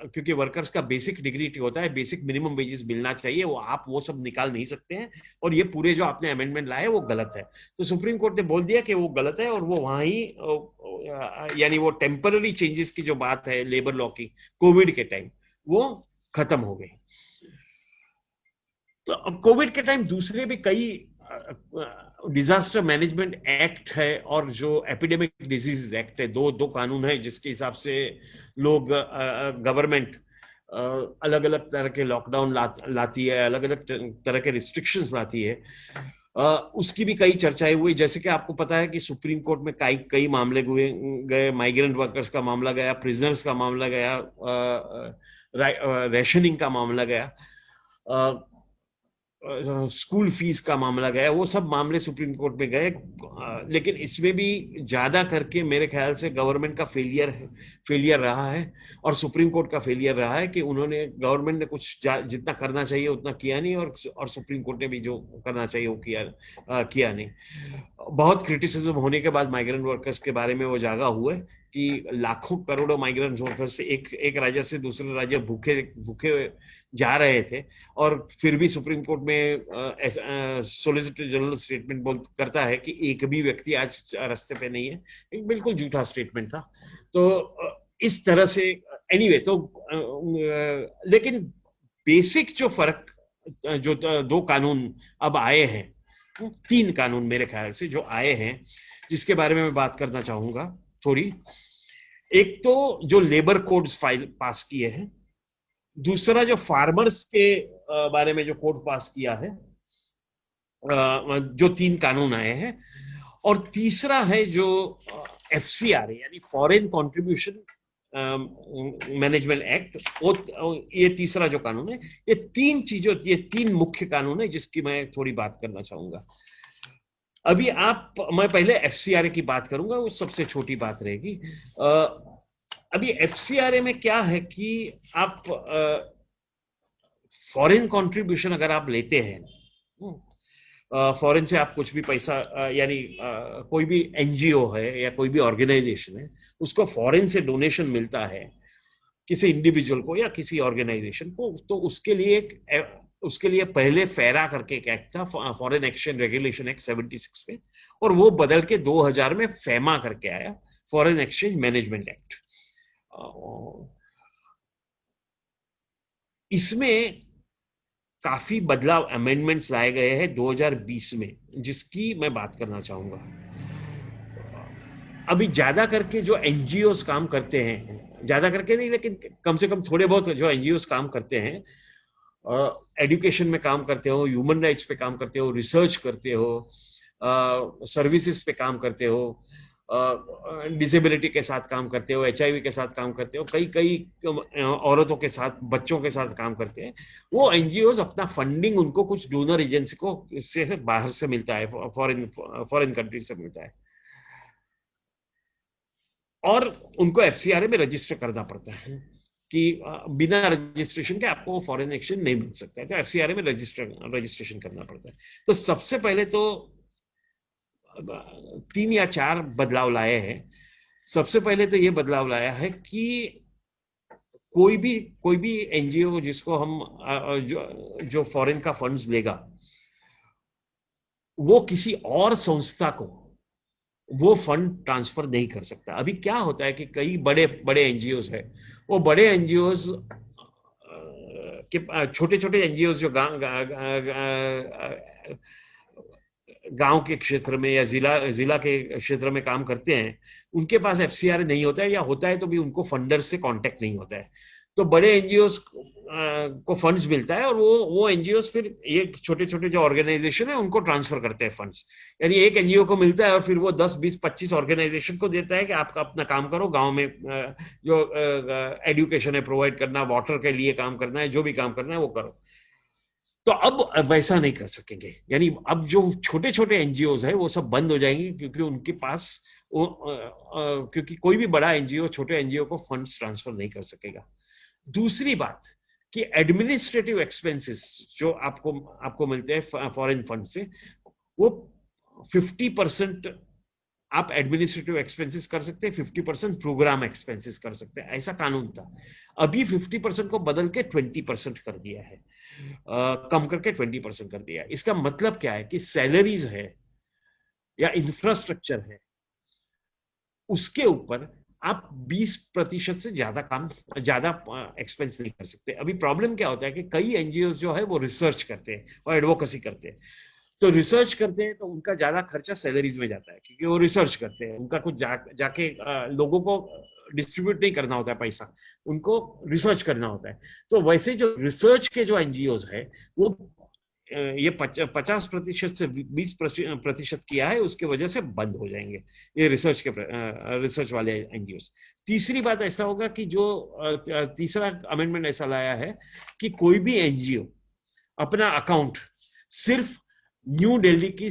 क्योंकि वर्कर्स का बेसिक डिग्निटी होता है, बेसिक मिनिमम वेजेस मिलना चाहिए, वो आप वो सब निकाल नहीं सकते हैं, और ये पूरे जो आपने अमेंडमेंट लाए वो गलत है। तो सुप्रीम कोर्ट ने बोल दिया कि वो गलत है, और वो वहां ही यानी वो टेम्पररी चेंजेस की जो बात है लेबर लॉ की कोविड के टाइम वो खत्म हो गई। तो अब कोविड के टाइम दूसरे भी कई डिजास्टर मैनेजमेंट एक्ट है और जो एपिडेमिक डिजीज एक्ट है, दो कानून है जिसके हिसाब से लोग गवर्नमेंट अलग अलग तरह के लॉकडाउन लाती है, अलग अलग तरह के रिस्ट्रिक्शंस लाती है। उसकी भी कई चर्चाएं हुई, जैसे कि आपको पता है कि सुप्रीम कोर्ट में कई मामले गए, माइग्रेंट वर्कर्स का मामला गया, प्रिजनर्स का मामला गया, रेशनिंग का मामला गया, स्कूल फीस का मामला गया, वो सब मामले सुप्रीम कोर्ट में गए। लेकिन इसमें भी ज्यादा करके मेरे ख्याल से गवर्नमेंट का फेलियर रहा है, और सुप्रीम कोर्ट का फेलियर रहा है कि गवर्नमेंट ने कुछ जितना करना चाहिए उतना किया नहीं, और सुप्रीम कोर्ट ने भी जो करना चाहिए वो किया नहीं। बहुत क्रिटिसिज्म होने के बाद माइग्रेंट वर्कर्स के बारे में वो जागा हुआ है कि लाखों करोड़ों माइग्रेंट वर्कर्स से एक राज्य से दूसरे राज्य भूखे जा रहे थे, और फिर भी सुप्रीम कोर्ट में सॉलिसिटर जनरल स्टेटमेंट करता है कि एक भी व्यक्ति आज रास्ते पे नहीं है। एक बिल्कुल झूठा स्टेटमेंट था। तो इस तरह से एनीवे लेकिन बेसिक जो फर्क जो दो कानून अब आए हैं, 3 कानून मेरे ख्याल से जो आए हैं जिसके बारे में मैं बात करना चाहूंगा थोड़ी। एक तो जो लेबर कोड्स पास किए हैं, दूसरा जो फार्मर्स के बारे में जो कोड पास किया है, जो 3 कानून आए हैं, और तीसरा है जो FCRA यानी फॉरेन कंट्रीब्यूशन मैनेजमेंट एक्ट, ये तीसरा जो कानून है। ये 3 मुख्य कानून है जिसकी मैं थोड़ी बात करना चाहूंगा। अभी मैं पहले FCRA की बात करूंगा, वो सबसे छोटी बात रहेगी। अभी FCRA में क्या है कि आप फॉरेन कंट्रीब्यूशन अगर आप लेते हैं, फॉरेन से आप कुछ भी पैसा यानी कोई भी NGO है या कोई भी ऑर्गेनाइजेशन है, उसको फॉरेन से डोनेशन मिलता है किसी इंडिविजुअल को या किसी ऑर्गेनाइजेशन को, तो उसके लिए पहले फेरा करके एक एक्ट था, फॉरेन एक्सचेंज रेगुलेशन एक्ट 76 में, और वो बदल के 2000 में फेमा करके आया, फॉरेन एक्सचेंज मैनेजमेंट एक्ट। इसमें काफी बदलाव, अमेंडमेंट्स लाए गए हैं 2020 में, जिसकी मैं बात करना चाहूंगा। अभी ज्यादा करके जो NGOs काम करते हैं, ज्यादा करके नहीं लेकिन कम से कम थोड़े बहुत जो NGOs काम करते हैं, एजुकेशन में काम करते हो, ह्यूमन राइट्स पे काम करते हो, रिसर्च करते हो, सर्विसेज पे काम करते हो, डिसेबिलिटी के साथ काम करते हो, HIV के साथ काम करते हो, कई औरतों के साथ, बच्चों के साथ काम करते हैं, वो NGOs अपना फंडिंग उनको कुछ डोनर एजेंसी को इससे बाहर से मिलता है, फॉरेन कंट्री से मिलता है, और उनको FCRA में रजिस्टर करना पड़ता है कि बिना रजिस्ट्रेशन के आपको फॉरेन एक्सचेंज नहीं मिल सकता है, तो FCRA में रजिस्ट्रेशन करना पड़ता है। तो सबसे पहले तो 3 या 4 बदलाव लाए हैं। सबसे पहले तो ये बदलाव लाया है कि कोई भी NGO जिसको हम जो फॉरेन का फंड्स लेगा, वो किसी और संस्था को वो फंड ट्रांसफर नहीं कर सकता। अभी क्या होता है कि कई बड़े NGOs है, वो बड़े NGOs के छोटे NGOs जो गांव के क्षेत्र में या जिला के क्षेत्र में काम करते हैं, उनके पास FCRA नहीं होता है, या होता है तो भी उनको फंडर से कांटेक्ट नहीं होता है। तो बड़े NGOs को फंड्स मिलता है, और वो NGOs फिर ये छोटे जो ऑर्गेनाइजेशन है उनको ट्रांसफर करते हैं फंड्स। यानी एक NGO को मिलता है और फिर वो 10, 20, 25 ऑर्गेनाइजेशन को देता है कि आपका अपना काम करो, गांव में जो एजुकेशन है प्रोवाइड करना, वाटर के लिए काम करना है, जो भी काम करना है वो करो। तो अब वैसा नहीं कर सकेंगे, यानी अब जो छोटे NGOs है वो सब बंद हो जाएंगे, क्योंकि उनके पास क्योंकि कोई भी बड़ा एनजीओ छोटे एनजीओ को फंड्स ट्रांसफर नहीं कर सकेगा। दूसरी बात कि एडमिनिस्ट्रेटिव एक्सपेंसेस जो आपको मिलते हैं फॉरेन फंड से, वो 50% आप एडमिनिस्ट्रेटिव एक्सपेंसेस कर सकते हैं, 50% प्रोग्राम एक्सपेंसेस कर सकते हैं, ऐसा कानून था। अभी 50% को बदल के 20% कर दिया है, कम करके 20% कर दिया है। इसका मतलब क्या है कि सैलरीज है या इंफ्रास्ट्रक्चर है, उसके ऊपर आप 20% से ज्यादा एक्सपेंस नहीं कर सकते। अभी प्रॉब्लम क्या होता है कि कई एनजीओ जो है वो रिसर्च करते हैं और एडवोकेसी करते हैं, तो रिसर्च करते हैं तो उनका ज्यादा खर्चा सैलरीज में जाता है, क्योंकि वो रिसर्च करते हैं, उनका कुछ जाके लोगों को डिस्ट्रीब्यूट नहीं करना होता है पैसा, उनको रिसर्च करना होता है। तो वैसे जो रिसर्च के जो एनजीओ है वो ये 50% से 20% किया है, उसके वजह से बंद हो जाएंगे ये रिसर्च वाले एनजीओ। तीसरी बात ऐसा होगा कि जो तीसरा अमेंडमेंट ऐसा लाया है कि कोई भी एनजीओ अपना अकाउंट सिर्फ न्यू दिल्ली की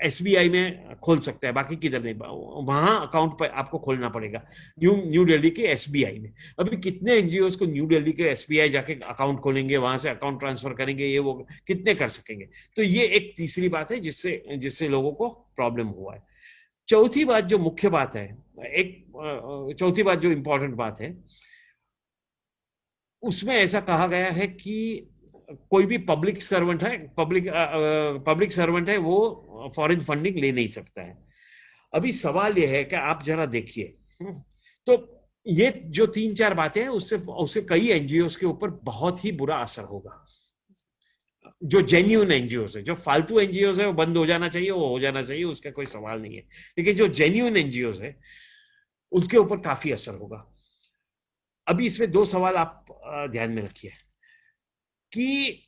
एसबीआई में खोल सकता है, बाकी किधर नहीं, वहां अकाउंट पर आपको खोलना पड़ेगा न्यू दिल्ली के एसबीआई में। अभी कितने एनजीओ को न्यू दिल्ली के एसबीआई जाके अकाउंट खोलेंगे, वहां से अकाउंट ट्रांसफर करेंगे, ये वो कितने कर सकेंगे? तो ये एक तीसरी बात है जिससे लोगों को प्रॉब्लम हुआ है। चौथी बात जो मुख्य बात है, चौथी बात जो इंपॉर्टेंट बात है, उसमें ऐसा कहा गया है कि कोई भी पब्लिक सर्वेंट है वो फॉरेन फंडिंग ले नहीं सकता है। अभी सवाल यह है कि आप जरा देखिए, तो ये जो 3-4 बातें हैं उससे कई एनजीओ के ऊपर बहुत ही बुरा असर होगा। जो जेन्युइन एनजीओ है, जो फालतू एनजीओ है वो बंद हो जाना चाहिए, वो हो जाना चाहिए, उसका कोई सवाल नहीं है, लेकिन जो जेन्युइन एनजीओ है उसके ऊपर काफी असर होगा। अभी इसमें 2 सवाल आप ध्यान में रखिए कि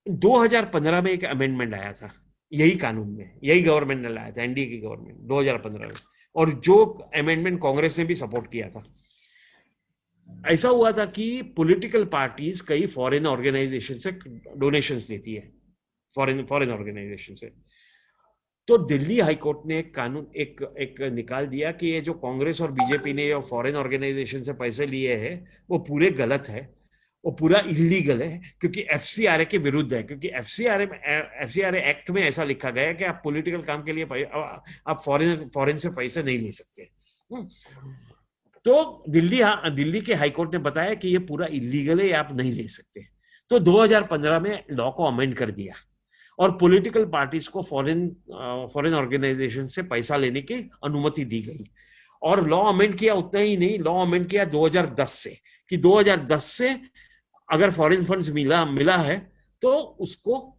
2015 में एक अमेंडमेंट आया था यही कानून में, यही गवर्नमेंट ने लाया था, एनडीए की गवर्नमेंट 2015 में, और जो अमेंडमेंट कांग्रेस ने भी सपोर्ट किया था। ऐसा हुआ था कि पॉलिटिकल पार्टीज कई फॉरेन ऑर्गेनाइजेशन से डोनेशंस लेती है, फॉरेन ऑर्गेनाइजेशन से। तो दिल्ली हाईकोर्ट ने एक कानून एक निकाल दिया कि ये जो कांग्रेस और बीजेपी ने जो फॉरेन ऑर्गेनाइजेशन से पैसे लिए हैं वो पूरे गलत है, वो पूरा इलीगल है, क्योंकि एफसीआरए के विरुद्ध है। क्योंकि एफसीआरए एक्ट में ऐसा लिखा गया है कि आप पॉलिटिकल काम के लिए आप फॉरेन से पैसे नहीं ले सकते। तो दिल्ली के हाईकोर्ट ने बताया कि ये पूरा इलीगल है, आप नहीं ले सकते। तो 2015 में लॉ को अमेंड कर दिया और पॉलिटिकल पार्टीज को फॉरेन ऑर्गेनाइजेशन से पैसा लेने की अनुमति दी गई। और लॉ अमेंड किया, उतना ही नहीं, लॉ अमेंड किया 2010 से, कि 2010 से अगर फॉरेन फंड्स मिला है तो उसको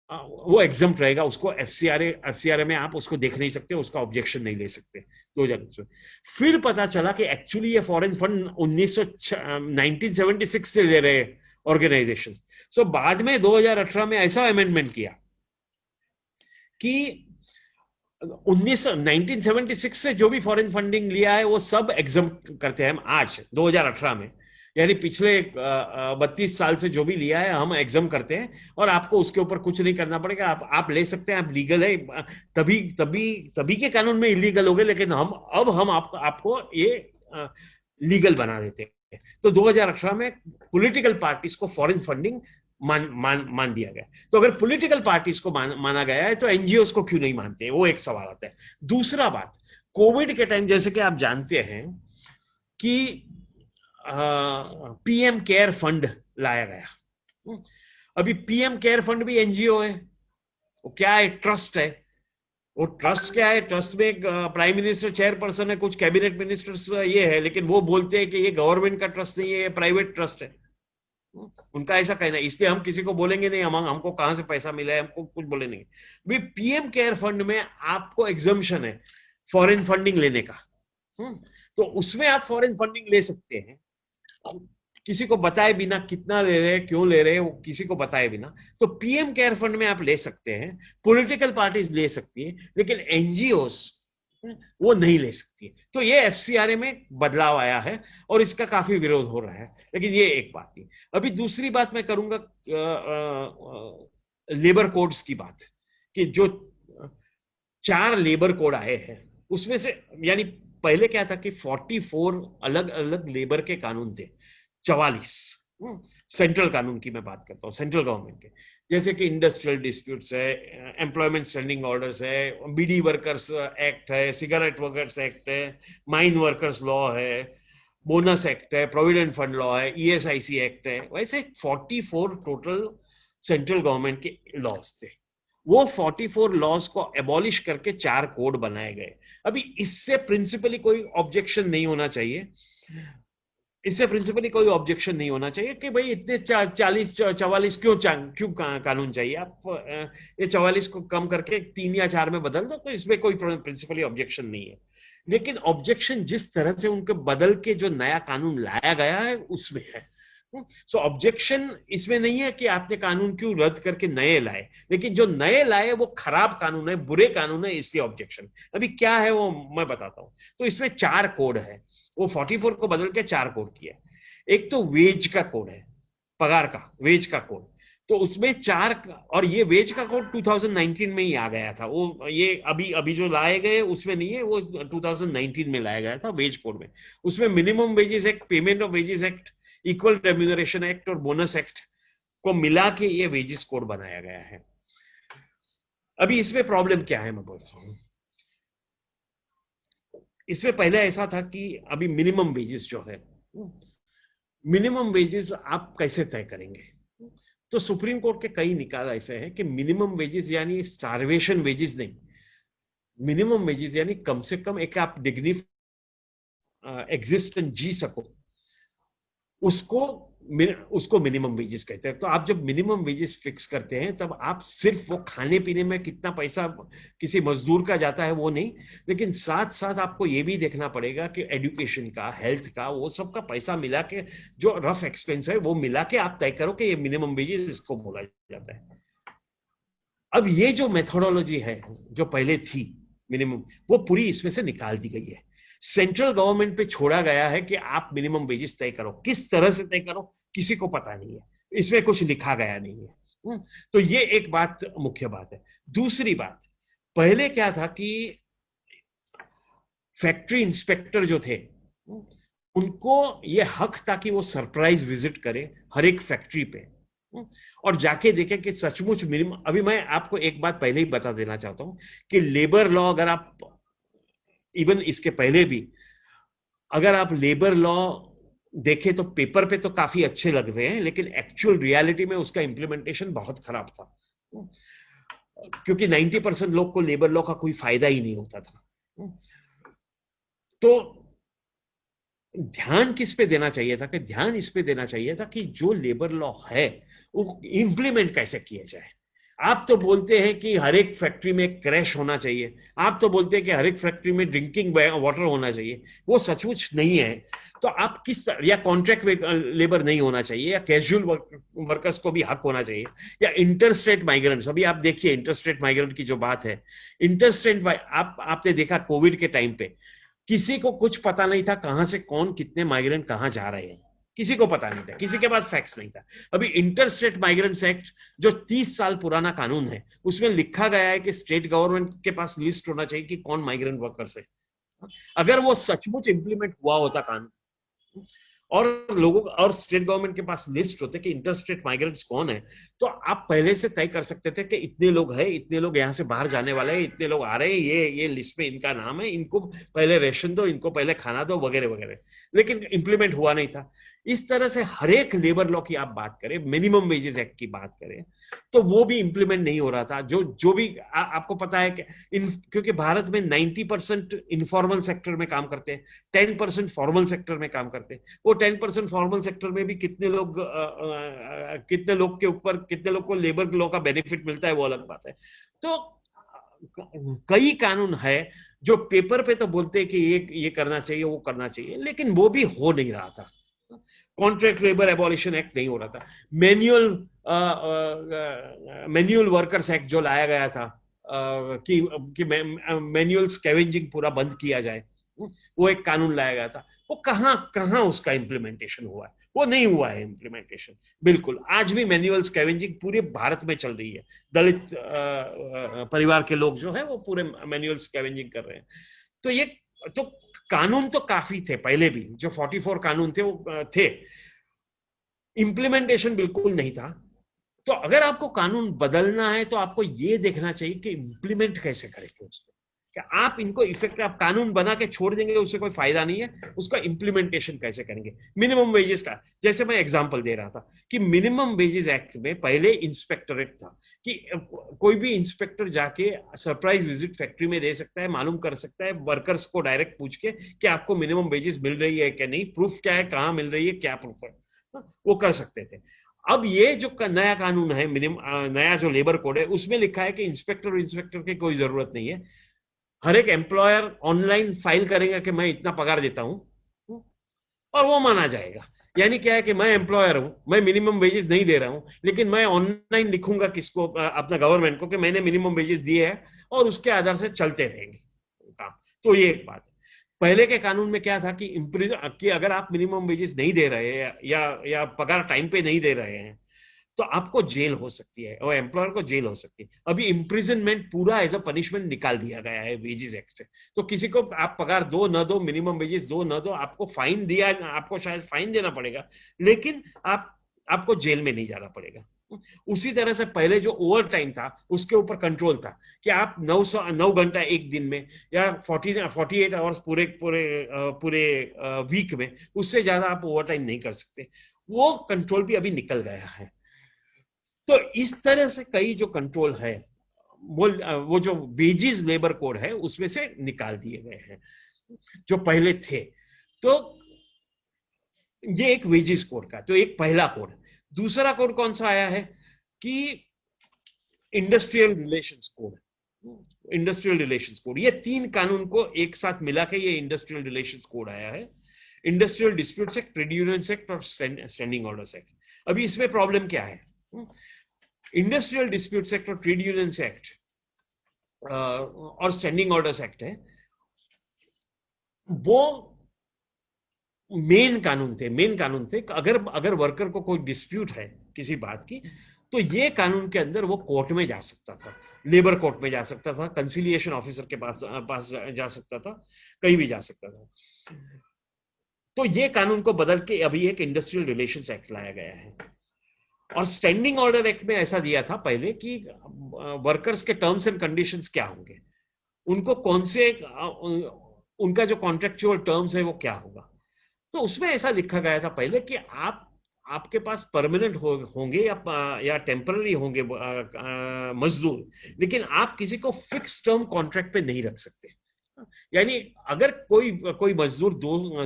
वो एग्जम्प्ट रहेगा, उसको एफसीआरए में आप उसको देख नहीं सकते, उसका ऑब्जेक्शन नहीं ले सकते 2010 में। फिर पता चला कि एक्चुअली ये फॉरेन फंड 1976 से ले रहे ऑर्गेनाइजेशन। सो बाद में 2018 में ऐसा अमेंडमेंट किया कि 1976 से जो भी फॉरेन फंडिंग लिया है वो सब एग्जम्प्ट करते हैं हम आज 2018 में, यानी पिछले 32 साल से जो भी लिया है हम एग्जाम करते हैं, और आपको उसके ऊपर कुछ नहीं करना पड़ेगा, आप ले सकते हैं, आप लीगल है। तभी के कानून में इलीगल हो गए, लेकिन हम आपको ये लीगल बना देते हैं। तो 2018 में पॉलिटिकल पार्टीज को फॉरेन फंडिंग मान दिया गया। तो अगर पॉलिटिकल पार्टीज को माना गया है तो एनजीओ को क्यों नहीं मानते, वो एक सवाल आता है। दूसरा बात, कोविड के टाइम जैसे कि आप जानते हैं कि पीएम केयर फंड लाया गया। अभी पीएम केयर फंड भी एनजीओ है, वो क्या है, ट्रस्ट है। वो ट्रस्ट क्या है, ट्रस्ट में एक प्राइम मिनिस्टर चेयरपर्सन है, कुछ कैबिनेट मिनिस्टर्स ये है, लेकिन वो बोलते हैं कि ये गवर्नमेंट का ट्रस्ट नहीं है, ये प्राइवेट ट्रस्ट है। उनका ऐसा कहना है, इसलिए हम किसी को बोलेंगे नहीं हमको कहां से पैसा मिला है, हमको कुछ बोले नहीं। भी पीएम केयर फंड में आपको एग्जम्पशन है फॉरेन फंडिंग लेने का, तो उसमें आप फॉरेन फंडिंग ले सकते हैं किसी को बताए बिना, कितना ले रहे हैं, क्यों ले रहे हैं, वो किसी को बताए बिना। तो पीएम केयर फंड में आप ले सकते हैं, पॉलिटिकल पार्टीज ले सकती है, लेकिन एनजीओस वो नहीं ले सकती है। तो ये एफसीआरए में बदलाव आया है और इसका काफी विरोध हो रहा है, लेकिन ये एक बात थी। अभी दूसरी बात मैं करूंगा लेबर कोड्स की बात, कि जो 4 लेबर कोड आए हैं, उसमें से यानी पहले क्या था कि 44 अलग अलग लेबर के कानून थे, 44 सेंट्रल कानून की मैं बात करता हूँ, सेंट्रल गवर्नमेंट के, जैसे कि इंडस्ट्रियल डिस्प्यूट्स है, एम्प्लॉयमेंट स्टैंडिंग ऑर्डर्स है, बीडी वर्कर्स एक्ट है, सिगरेट वर्कर्स एक्ट है, माइन वर्कर्स लॉ है, बोनस एक्ट है, प्रोविडेंट फंड लॉ है, ईएसआईसी एक्ट है, वैसे 44 टोटल सेंट्रल गवर्नमेंट के लॉज थे। वो 44 लॉज को एबॉलिश करके 4 कोड बनाए गए। अभी इससे प्रिंसिपली कोई ऑब्जेक्शन नहीं होना चाहिए, इससे प्रिंसिपली कोई ऑब्जेक्शन नहीं होना चाहिए कि भाई इतने 44 क्यों कानून चाहिए, आप ये 44 को कम करके 3 या 4 में बदल दो, तो इसमें कोई प्रिंसिपली ऑब्जेक्शन नहीं है। लेकिन ऑब्जेक्शन जिस तरह से उनके बदल के जो नया कानून लाया गया है उसमें है। सो ऑब्जेक्शन इसमें नहीं है कि आपने कानून क्यों रद्द करके नए लाए, लेकिन जो नए लाए वो खराब कानून है, बुरे कानून है, इसलिए ऑब्जेक्शन। अभी क्या है वो मैं बताता हूं। तो इसमें 4 कोड है, वो 44 को बदल के 4 कोड किया। एक तो वेज का कोड है, पगार का, वेज का कोड, तो उसमें 4, और ये वेज का कोड 2019 में ही आ गया था, वो ये अभी जो लाए गए उसमें नहीं है, वो 2019 में लाया गया था वेज कोड में। उसमें minimum wages act, payment of wages act, equal remuneration act और बोनस एक्ट को मिला के ये वेजेस कोड बनाया गया है। अभी इसमें प्रॉब्लम क्या है मैं बोलता हूं। इसमें पहले ऐसा था कि अभी मिनिमम वेजेस जो है, मिनिमम वेजेस आप कैसे तय करेंगे, तो सुप्रीम कोर्ट के कई निकाल ऐसे हैं कि मिनिमम वेजेस यानी स्टारवेशन वेजेस नहीं, मिनिमम वेजेस यानी कम से कम एक आप डिग्निफ एग्जिस्टेंस जी सको, उसको मिनिमम वेजेस कहते हैं। तो आप जब मिनिमम वेजेस फिक्स करते हैं तब आप सिर्फ वो खाने पीने में कितना पैसा किसी मजदूर का जाता है वो नहीं, लेकिन साथ साथ आपको ये भी देखना पड़ेगा कि एजुकेशन का, हेल्थ का, वो सब का पैसा मिला के जो रफ एक्सपेंस है वो मिला के आप तय करो कि ये मिनिमम वेजेस इसको बोला जाता है। अब ये जो मेथोडोलॉजी है जो पहले थी मिनिमम, वो पूरी इसमें से निकाल दी गई है। सेंट्रल गवर्नमेंट पे छोड़ा गया है कि आप मिनिमम वेजेस तय करो, किस तरह से तय करो किसी को पता नहीं है, इसमें कुछ लिखा गया नहीं है। तो ये एक बात, मुख्य बात है। दूसरी बात, पहले क्या था कि फैक्ट्री इंस्पेक्टर जो थे उनको ये हक था कि वो सरप्राइज विजिट करे हर एक फैक्ट्री पे और जाके देखें कि सचमुच मिनिमम। अभी मैं आपको एक बात पहले ही बता देना चाहता हूं कि लेबर लॉ, अगर आप इवन इसके पहले भी अगर आप लेबर लॉ देखें तो पेपर पे तो काफी अच्छे लगते हैं, लेकिन एक्चुअल रियलिटी में उसका इंप्लीमेंटेशन बहुत खराब था, क्योंकि 90% लोग को लेबर लॉ का कोई फायदा ही नहीं होता था। तो ध्यान किस पे देना चाहिए था कि ध्यान इस पे देना चाहिए था कि जो लेबर लॉ है वो इंप्लीमेंट कैसे किया जाए। आप तो बोलते हैं कि हर एक फैक्ट्री में क्रैश होना चाहिए, आप तो बोलते हैं कि हर एक फैक्ट्री में ड्रिंकिंग वाटर होना चाहिए, वो सचमुच नहीं है। तो आप किस, या कॉन्ट्रैक्ट लेबर नहीं होना चाहिए, या कैजुअल वर्कर्स को भी हक होना चाहिए, या इंटरस्टेट माइग्रेंट्स। अभी आप देखिए इंटरस्टेट माइग्रेंट की जो बात है, इंटरस्टेट आपने देखा कोविड के टाइम पे किसी को कुछ पता नहीं था कहां से कौन कितने माइग्रेंट कहां जा रहे हैं, किसी को पता नहीं था, किसी के पास फैक्ट्स नहीं था। अभी इंटरस्टेट माइग्रेंट्स एक्ट जो 30 साल पुराना कानून है, उसमें लिखा गया है कि स्टेट गवर्नमेंट के पास लिस्ट होना चाहिए कि कौन माइग्रेंट वर्कर्स है। अगर वो सचमुच इंप्लीमेंट हुआ होता कानून और लोगों और स्टेट गवर्नमेंट के पास लिस्ट होते कि इंटरस्टेट माइग्रेंट्स कौन है, तो आप पहले से तय कर सकते थे कि इतने लोग हैं, इतने लोग यहाँ से बाहर जाने वाले हैं, इतने लोग आ रहे हैं, ये लिस्ट में इनका नाम है, इनको पहले रेशन दो, इनको पहले खाना दो, वगैरह वगैरह। लेकिन इंप्लीमेंट हुआ नहीं था। इस तरह से हर एक लेबर लॉ की आप बात करें, मिनिमम वेजेस एक्ट की बात करें, तो वो भी इंप्लीमेंट नहीं हो रहा था। जो भी आपको पता है कि क्योंकि भारत में 90% इनफॉर्मल सेक्टर में काम करते हैं, 10% फॉर्मल सेक्टर में काम करते हैं। वो 10% फॉर्मल सेक्टर में भी कितने लोग के ऊपर कितने लोग को लेबर लॉ का बेनिफिट मिलता है वो अलग बात है। तो कई कानून है जो पेपर पे तो बोलते हैं कि ये करना चाहिए, वो करना चाहिए, लेकिन वो भी हो नहीं रहा था। कॉन्ट्रैक्ट लेबर एबॉलिशन एक्ट नहीं हो रहा था। मैन्युअल वर्कर्स एक्ट जो लाया गया था कि मैन्युअल स्कैवेंजिंग पूरा बंद किया जाए, वो एक कानून लाया गया था, वो कहाँ कहाँ उसका इम्प्लीमेंटेशन हुआ है? वो नहीं हुआ है इम्प्लीमेंटेशन, बिल्कुल। आज भी मैनुअल स्कैवेंजिंग पूरे भारत में चल रही है। दलित परिवार के लोग जो है वो पूरे मैनुअल स्कैवेंजिंग कर रहे हैं। तो ये तो कानून तो काफी थे पहले भी, जो 44 कानून थे वो थे, इम्प्लीमेंटेशन बिल्कुल नहीं था। तो अगर आपको कानून बदलना है तो आपको ये देखना चाहिए कि इम्प्लीमेंट कैसे करेंगे उसको, कि आप इनको इफेक्ट, आप कानून बना के छोड़ देंगे उससे कोई फायदा नहीं है, उसका इम्प्लीमेंटेशन कैसे करेंगे। मिनिमम वेजेस का, जैसे मैं एग्जांपल दे रहा था कि मिनिमम वेजेस एक्ट में पहले इंस्पेक्टरेट था कि कोई भी इंस्पेक्टर जाके सरप्राइज विजिट फैक्ट्री में दे सकता है, मालूम कर सकता है वर्कर्स को डायरेक्ट पूछ के कि आपको मिनिमम वेजेस मिल रही है क्या नहीं, प्रूफ क्या है, कहाँ मिल रही है, क्या प्रूफ है, वो कर सकते थे। अब ये जो नया कानून है, नया जो लेबर कोड है, उसमें लिखा है कि इंस्पेक्टर की कोई जरूरत नहीं है। हर एक एम्प्लॉयर ऑनलाइन फाइल करेगा कि मैं इतना पगार देता हूं और वो माना जाएगा। यानी क्या है कि मैं एम्प्लॉयर हूं, मैं मिनिमम वेजेस नहीं दे रहा हूं, लेकिन मैं ऑनलाइन लिखूंगा किसको, अपना गवर्नमेंट को, कि मैंने मिनिमम वेजेस दिए हैं, और उसके आधार से चलते रहेंगे काम। तो ये एक बात है। पहले के कानून में क्या था कि अगर आप मिनिमम वेजेस नहीं दे रहे हैं या पगार टाइम पे नहीं दे रहे हैं तो आपको जेल हो सकती है और एम्प्लॉयर को जेल हो सकती है। अभी इम्प्रिजनमेंट पूरा एज अ पनिशमेंट निकाल दिया गया है वेजेस एक्ट से। तो किसी को आप पगार दो न दो, मिनिमम वेजेस दो न दो, आपको फाइन दिया, आपको शायद फाइन देना पड़ेगा, लेकिन आपको जेल में नहीं जाना पड़ेगा। उसी तरह से पहले जो ओवर टाइम था उसके ऊपर कंट्रोल था कि आप 9 घंटा एक दिन में या 48 आवर्स पूरे पूरे पूरे वीक में, उससे ज्यादा आप ओवर टाइम नहीं कर सकते। वो कंट्रोल भी अभी निकल गया है। तो इस तरह से कई जो कंट्रोल है वो जो वेजेस लेबर कोड है उसमें से निकाल दिए गए हैं जो पहले थे। तो ये एक वेजेस कोड का तो एक पहला कोड। दूसरा कोड कौन सा आया है कि industrial relations code. Industrial relations code, ये 3 कानून को एक साथ मिला के ये इंडस्ट्रियल रिलेशंस कोड आया है। Industrial disputes act, trade unions act और स्टैंडिंग ऑर्डर्स एक्ट। अभी इसमें प्रॉब्लम क्या है? इंडस्ट्रियल डिस्प्यूट्स एक्ट और ट्रेड यूनियंस एक्ट और स्टैंडिंग ऑर्डर्स एक्ट है, वो मेन कानून थे। अगर वर्कर को कोई डिस्प्यूट है किसी बात की, तो ये कानून के अंदर वो कोर्ट में जा सकता था, लेबर कोर्ट में जा सकता था, कंसिलिएशन ऑफिसर के पास जा सकता था, कहीं भी जा सकता था। तो ये कानून को बदल के अभी एक इंडस्ट्रियल रिलेशंस एक्ट लाया गया है। और स्टैंडिंग ऑर्डर एक्ट में ऐसा दिया था पहले कि वर्कर्स के टर्म्स एंड कंडीशंस क्या होंगे, उनको कौन से उनका जो कॉन्ट्रेक्चुअल टर्म्स है वो क्या होगा। तो उसमें ऐसा लिखा गया था पहले कि आपके पास परमानेंट होंगे या टेम्पररी होंगे मजदूर, लेकिन आप किसी को फिक्स टर्म कॉन्ट्रैक्ट पे नहीं रख सकते। यानी अगर कोई मजदूर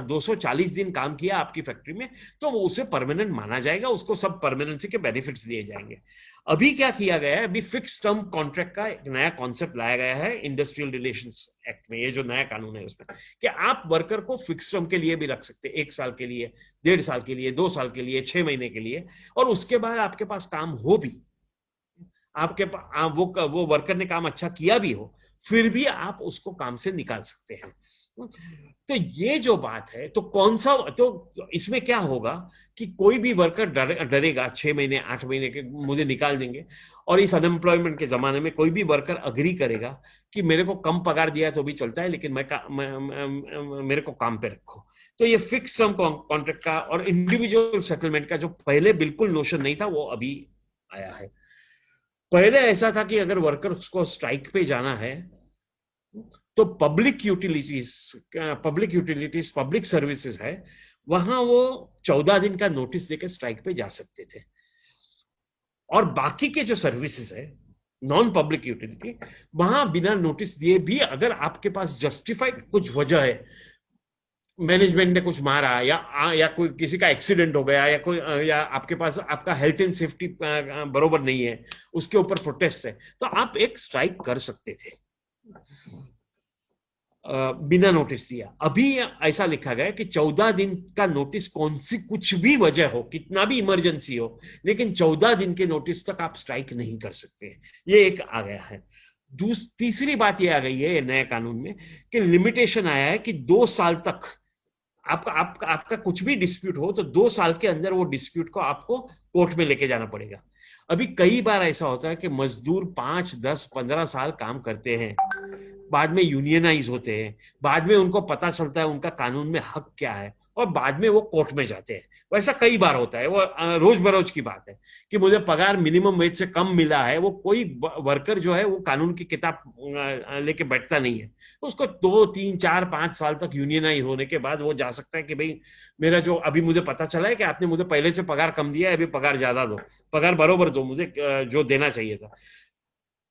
240 दिन काम किया आपकी फैक्ट्री में, तो वो उसे परमानेंट माना जाएगा, उसको सब परमानेंसी के बेनिफिट्स दिए जाएंगे। अभी क्या किया गया है, अभी फिक्स टर्म कॉन्ट्रैक्ट का एक नया कॉन्सेप्ट लाया गया है इंडस्ट्रियल रिलेशंस एक्ट में। ये जो नया कानून है उसमें कि आप वर्कर को फिक्स टर्म के लिए भी रख सकते हैं, 1 साल के लिए, 1.5 साल के लिए, 2 साल के लिए, 6 महीने के लिए, और उसके बाद आपके पास काम हो भी, आपके पास वो वर्कर ने काम अच्छा किया भी हो, फिर भी आप उसको काम से निकाल सकते हैं। तो ये जो बात है, तो कौन सा, तो इसमें क्या होगा कि कोई भी वर्कर डरेगा 6 महीने 8 महीने के मुझे निकाल देंगे, और इस अनएम्प्लॉयमेंट के जमाने में कोई भी वर्कर अग्री करेगा कि मेरे को कम पगार दिया तो भी चलता है, लेकिन मेरे को काम पे रखो। तो ये फिक्स टर्म कॉन्ट्रैक्ट का और इंडिविजुअल सेटलमेंट का जो पहले बिल्कुल नोशन नहीं था, वो अभी आया है। पहले ऐसा था कि अगर वर्कर्स को स्ट्राइक पे जाना है तो पब्लिक यूटिलिटीज पब्लिक सर्विसेज है, वहां वो 14 दिन का नोटिस देकर स्ट्राइक पे जा सकते थे। और बाकी के जो सर्विसेज है, नॉन पब्लिक यूटिलिटी, वहां बिना नोटिस दिए भी अगर आपके पास जस्टिफाइड कुछ वजह है, मैनेजमेंट ने कुछ मारा या कोई किसी का एक्सीडेंट हो गया या आपके पास आपका हेल्थ एंड सेफ्टी बरोबर नहीं है, उसके ऊपर प्रोटेस्ट है, तो आप एक स्ट्राइक कर सकते थे बिना नोटिस दिया। अभी ऐसा लिखा गया कि 14 दिन का नोटिस, कौन सी कुछ भी वजह हो, कितना भी इमरजेंसी हो, लेकिन 14 दिन के नोटिस तक आप स्ट्राइक नहीं कर सकते। ये एक आ गया है। तीसरी बात ये आ गई है नए कानून में कि लिमिटेशन आया है कि 2 साल तक आपका कुछ भी डिस्प्यूट हो तो 2 साल के अंदर वो डिस्प्यूट को आपको कोर्ट में लेके जाना पड़ेगा। अभी कई बार ऐसा होता है कि मजदूर 5, 10, 15 साल काम करते हैं, बाद में यूनियनाइज होते हैं, बाद में उनको पता चलता है उनका कानून में हक क्या है, और बाद में वो कोर्ट में जाते हैं। वैसा कई बार होता है, वो रोज बरोज की बात है कि मुझे पगार मिनिमम वेज से कम मिला है। वो कोई वर्कर जो है वो कानून की किताब लेके बैठता नहीं है, उसको 2, 3, 4, 5 साल तक यूनियनाइज होने के बाद वो जा सकता है कि भाई मेरा जो अभी मुझे पता चला है कि आपने मुझे पहले से पगार कम दिया है, अभी पगार ज्यादा दो, पगार बरोबर दो मुझे जो देना चाहिए था।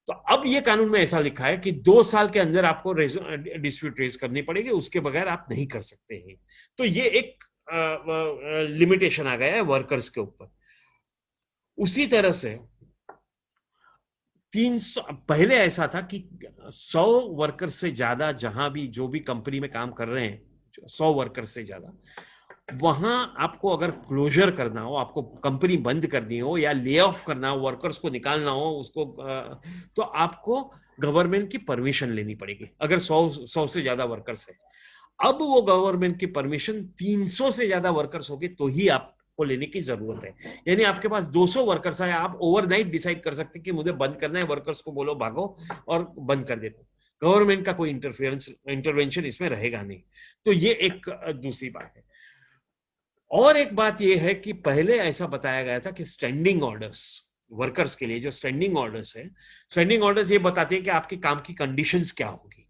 तो अब ये कानून में ऐसा लिखा है कि 2 साल के अंदर आपको डिस्प्यूट रेज करनी पड़ेगी, उसके बगैर आप नहीं कर सकते हैं। तो ये एक लिमिटेशन आ गया है वर्कर्स के ऊपर। उसी तरह से 300 पहले ऐसा था कि 100 वर्कर से ज्यादा, जहां भी जो भी कंपनी में काम कर रहे हैं 100 वर्कर से ज्यादा, वहां आपको अगर क्लोजर करना हो, आपको कंपनी बंद करनी हो या ले ऑफ करना हो, वर्कर्स को निकालना हो उसको, तो आपको गवर्नमेंट की परमिशन लेनी पड़ेगी अगर 100 से ज्यादा वर्कर्स है। अब वो गवर्नमेंट की परमिशन 300 से ज्यादा वर्कर्स होगी तो ही आपको लेने की जरूरत है। यानी आपके पास 200 वर्कर्स है, आप ओवरनाइट डिसाइड कर सकते हैं कि मुझे बंद करना है, वर्कर्स को बोलो भागो और बंद कर देते। गवर्नमेंट का कोई इंटरवेंशन इसमें रहेगा नहीं। तो ये एक दूसरी बात है। और एक बात यह है कि पहले ऐसा बताया गया था कि स्टैंडिंग ऑर्डर्स, वर्कर्स के लिए जो स्टैंडिंग ऑर्डर्स है, स्टैंडिंग ऑर्डर्स ये बताते हैं कि आपके काम की कंडीशंस क्या होगी।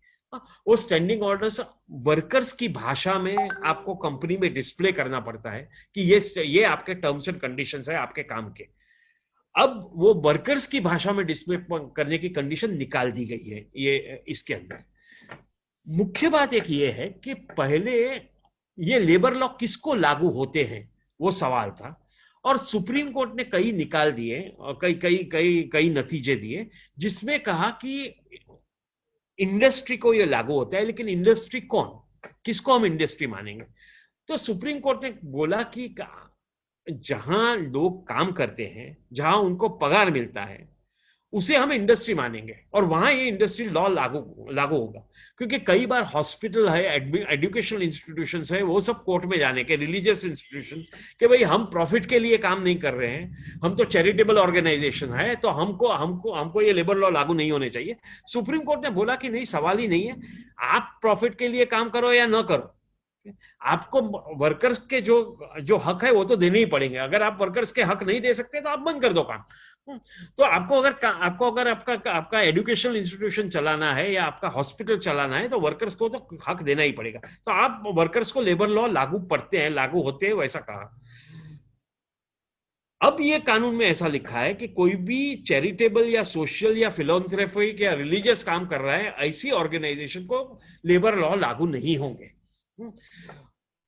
वो स्टैंडिंग ऑर्डर्स वर्कर्स की भाषा में आपको कंपनी में डिस्प्ले करना पड़ता है कि ये आपके टर्म्स एंड कंडीशंस है आपके काम के। अब वो वर्कर्स की भाषा में डिस्प्ले करने की कंडीशन निकाल दी गई है ये इसके अंदर। मुख्य बात एक ये है कि पहले ये लेबर लॉ किसको लागू होते हैं वो सवाल था, और सुप्रीम कोर्ट ने कई निकाल दिए और कई कई कई कई नतीजे दिए जिसमें कहा कि इंडस्ट्री को ये लागू होता है, लेकिन इंडस्ट्री कौन, किसको हम इंडस्ट्री मानेंगे। तो सुप्रीम कोर्ट ने बोला कि जहां लोग काम करते हैं, जहां उनको पगार मिलता है, उसे हम इंडस्ट्री मानेंगे और वहां ये इंडस्ट्री लॉ लागू होगा। क्योंकि कई बार हॉस्पिटल है, एजुकेशनल इंस्टीट्यूशंस है, वो सब कोर्ट में जाने के, रिलीजियस इंस्टीट्यूशन कि भाई हम प्रॉफिट के लिए काम नहीं कर रहे हैं, हम तो चैरिटेबल ऑर्गेनाइजेशन है, तो हमको हमको हमको ये लेबर लॉ लागू नहीं होने चाहिए। सुप्रीम कोर्ट ने बोला कि नहीं, सवाल ही नहीं है, आप प्रॉफिट के लिए काम करो या ना करो, आपको वर्कर्स के जो हक है वो तो देने ही पड़ेंगे। अगर आप वर्कर्स के हक नहीं दे सकते तो आप बंद कर दो काम। तो आपको अगर आपका एजुकेशनल इंस्टीट्यूशन चलाना है या आपका हॉस्पिटल चलाना है तो वर्कर्स को तो हक देना ही पड़ेगा। तो आप वर्कर्स को लेबर लॉ लागू होते हैं वैसा कहा। अब ये कानून में ऐसा लिखा है कि कोई भी चैरिटेबल या सोशल या फिलोंथ्रेपिक या रिलीजियस काम कर रहा है, ऐसी ऑर्गेनाइजेशन को लेबर लॉ लागू नहीं होंगे।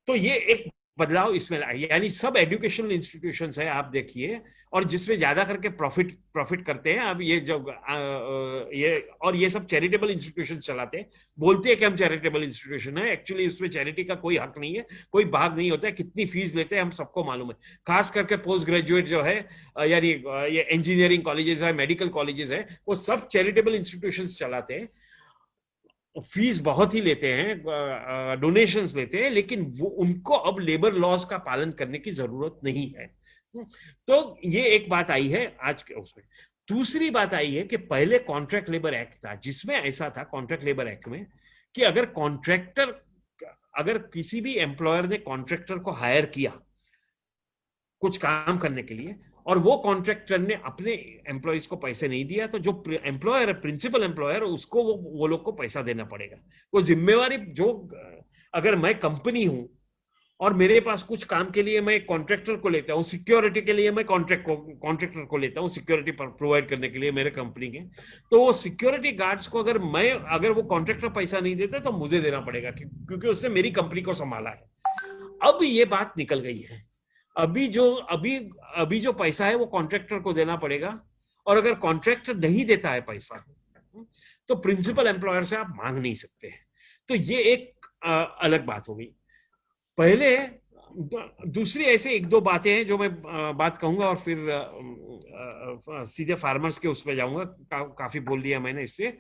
तो ये एक बदलाव इसमें लाया, यानी सब एजुकेशनल इंस्टीट्यूशंस है आप देखिए, और जिसमें ज्यादा करके प्रॉफिट करते हैं। अब ये जब ये सब चैरिटेबल इंस्टीट्यूशंस चलाते हैं, बोलते हैं कि हम चैरिटेबल इंस्टीट्यूशन है, एक्चुअली उसमें चैरिटी का कोई हक नहीं है, कोई भाग नहीं होता है। कितनी फीस लेते हैं हम सबको मालूम है, खास करके पोस्ट ग्रेजुएट जो है, यानी ये इंजीनियरिंग कॉलेजेस है, मेडिकल कॉलेजेस है, वो सब चैरिटेबल इंस्टीट्यूशंस चलाते हैं, फीस बहुत ही लेते हैं, डोनेशंस लेते हैं, लेकिन वो उनको अब लेबर लॉज का पालन करने की जरूरत नहीं है। तो ये एक बात आई है आज के उसमें। दूसरी बात आई है कि पहले कॉन्ट्रैक्ट लेबर एक्ट था, जिसमें ऐसा था कॉन्ट्रैक्ट लेबर एक्ट में कि अगर किसी भी एम्प्लॉयर ने कॉन्ट्रैक्टर को हायर किया कुछ काम करने के लिए और वो कॉन्ट्रैक्टर ने अपने एम्प्लॉइज को पैसे नहीं दिया, तो जो एम्प्लॉयर है, प्रिंसिपल एम्प्लॉयर, उसको वो लोग को पैसा देना पड़ेगा। वो जिम्मेवारी जो, अगर मैं कंपनी हूं और मेरे पास कुछ काम के लिए मैं कॉन्ट्रैक्टर को लेता हूं, सिक्योरिटी के लिए मैं कॉन्ट्रैक्टर को लेता हूं, सिक्योरिटी प्रोवाइड करने के लिए मेरे कंपनी के, तो वो सिक्योरिटी गार्ड्स को अगर वो कॉन्ट्रैक्टर पैसा नहीं देता तो मुझे देना पड़ेगा, क्योंकि उसने मेरी कंपनी को संभाला है। अब ये बात निकल गई है। अभी जो पैसा है वो कॉन्ट्रैक्टर को देना पड़ेगा, और अगर कॉन्ट्रैक्टर नहीं देता है पैसा तो प्रिंसिपल एम्प्लॉयर से आप मांग नहीं सकते हैं। तो ये एक अलग बात हो गई। पहले दूसरी ऐसे 1-2 बातें हैं जो मैं बात कहूंगा और फिर सीधे फार्मर्स के उस पर जाऊंगा, काफी बोल लिया मैंने इससे।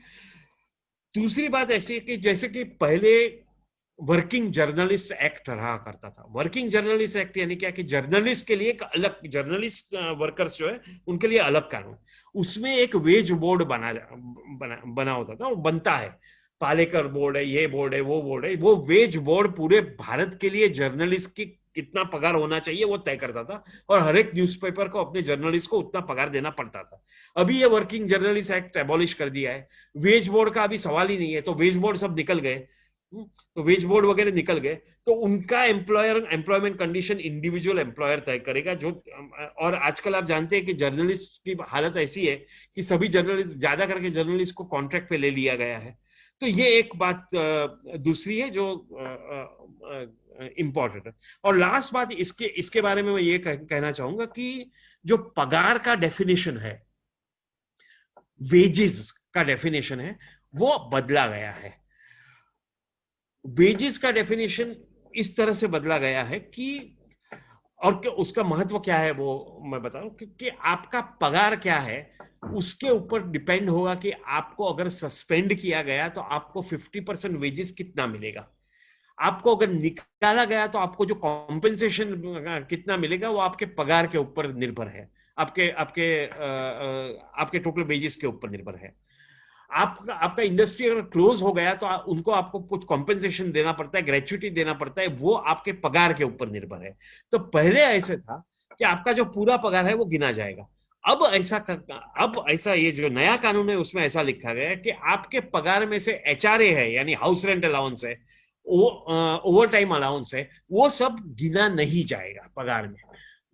दूसरी बात ऐसी है कि जैसे कि पहले वर्किंग जर्नलिस्ट एक्ट रहा करता था। वर्किंग जर्नलिस्ट एक्ट यानी क्या कि जर्नलिस्ट के लिए एक अलग, जर्नलिस्ट वर्कर्स जो है उनके लिए अलग कानून। उसमें एक वेज बोर्ड बना होता था, वो बनता है, पालेकर बोर्ड है, ये बोर्ड है, वो बोर्ड है। वो वेज बोर्ड पूरे भारत के लिए जर्नलिस्ट की कितना पगार होना चाहिए वो तय करता था, और हर एक न्यूज़पेपर को अपने जर्नलिस्ट को उतना पगार देना पड़ता था। अभी ये वर्किंग जर्नलिस्ट एक्ट एबॉलिश कर दिया है, वेज बोर्ड का अभी सवाल ही नहीं है। तो वेज बोर्ड सब निकल गए, तो वेज बोर्ड वगैरह निकल गए, तो उनका एम्प्लॉयमेंट कंडीशन इंडिविजुअल एम्प्लॉयर तय करेगा। जो, और आजकल आप जानते हैं कि जर्नलिस्ट की हालत ऐसी है कि सभी जर्नलिस्ट, ज्यादा करके जर्नलिस्ट को कॉन्ट्रैक्ट पे ले लिया गया है। तो ये एक बात दूसरी है जो इंपॉर्टेंट है। और लास्ट बात इसके बारे में मैं ये कहना चाहूंगा कि जो पगार का डेफिनेशन है, वेजेस का डेफिनेशन है, वो बदला गया है। वेजेस का डेफिनेशन इस तरह से बदला गया है कि, और उसका महत्व क्या है वो मैं बता रहा हूं, कि आपका पगार क्या है उसके ऊपर डिपेंड होगा कि आपको अगर सस्पेंड किया गया तो आपको 50% वेजेस कितना मिलेगा, आपको अगर निकाला गया तो आपको जो कॉम्पेंसेशन कितना मिलेगा वो आपके पगार के ऊपर निर्भर है, आपके आपके आपके टोटल वेजेस के ऊपर निर्भर है। आपका इंडस्ट्री अगर क्लोज हो गया तो उनको आपको कुछ कॉम्पेंसेशन देना पड़ता है, ग्रेच्युटी देना पड़ता है, वो आपके पगार के ऊपर निर्भर है। तो पहले ऐसे था कि आपका जो पूरा पगार है वो गिना जाएगा। अब ऐसा ये जो नया कानून है उसमें ऐसा लिखा गया है कि आपके पगार में से एचआरए है, यानी हाउस रेंट अलाउंस है, ओवर टाइम अलाउंस है, वो सब गिना नहीं जाएगा पगार में।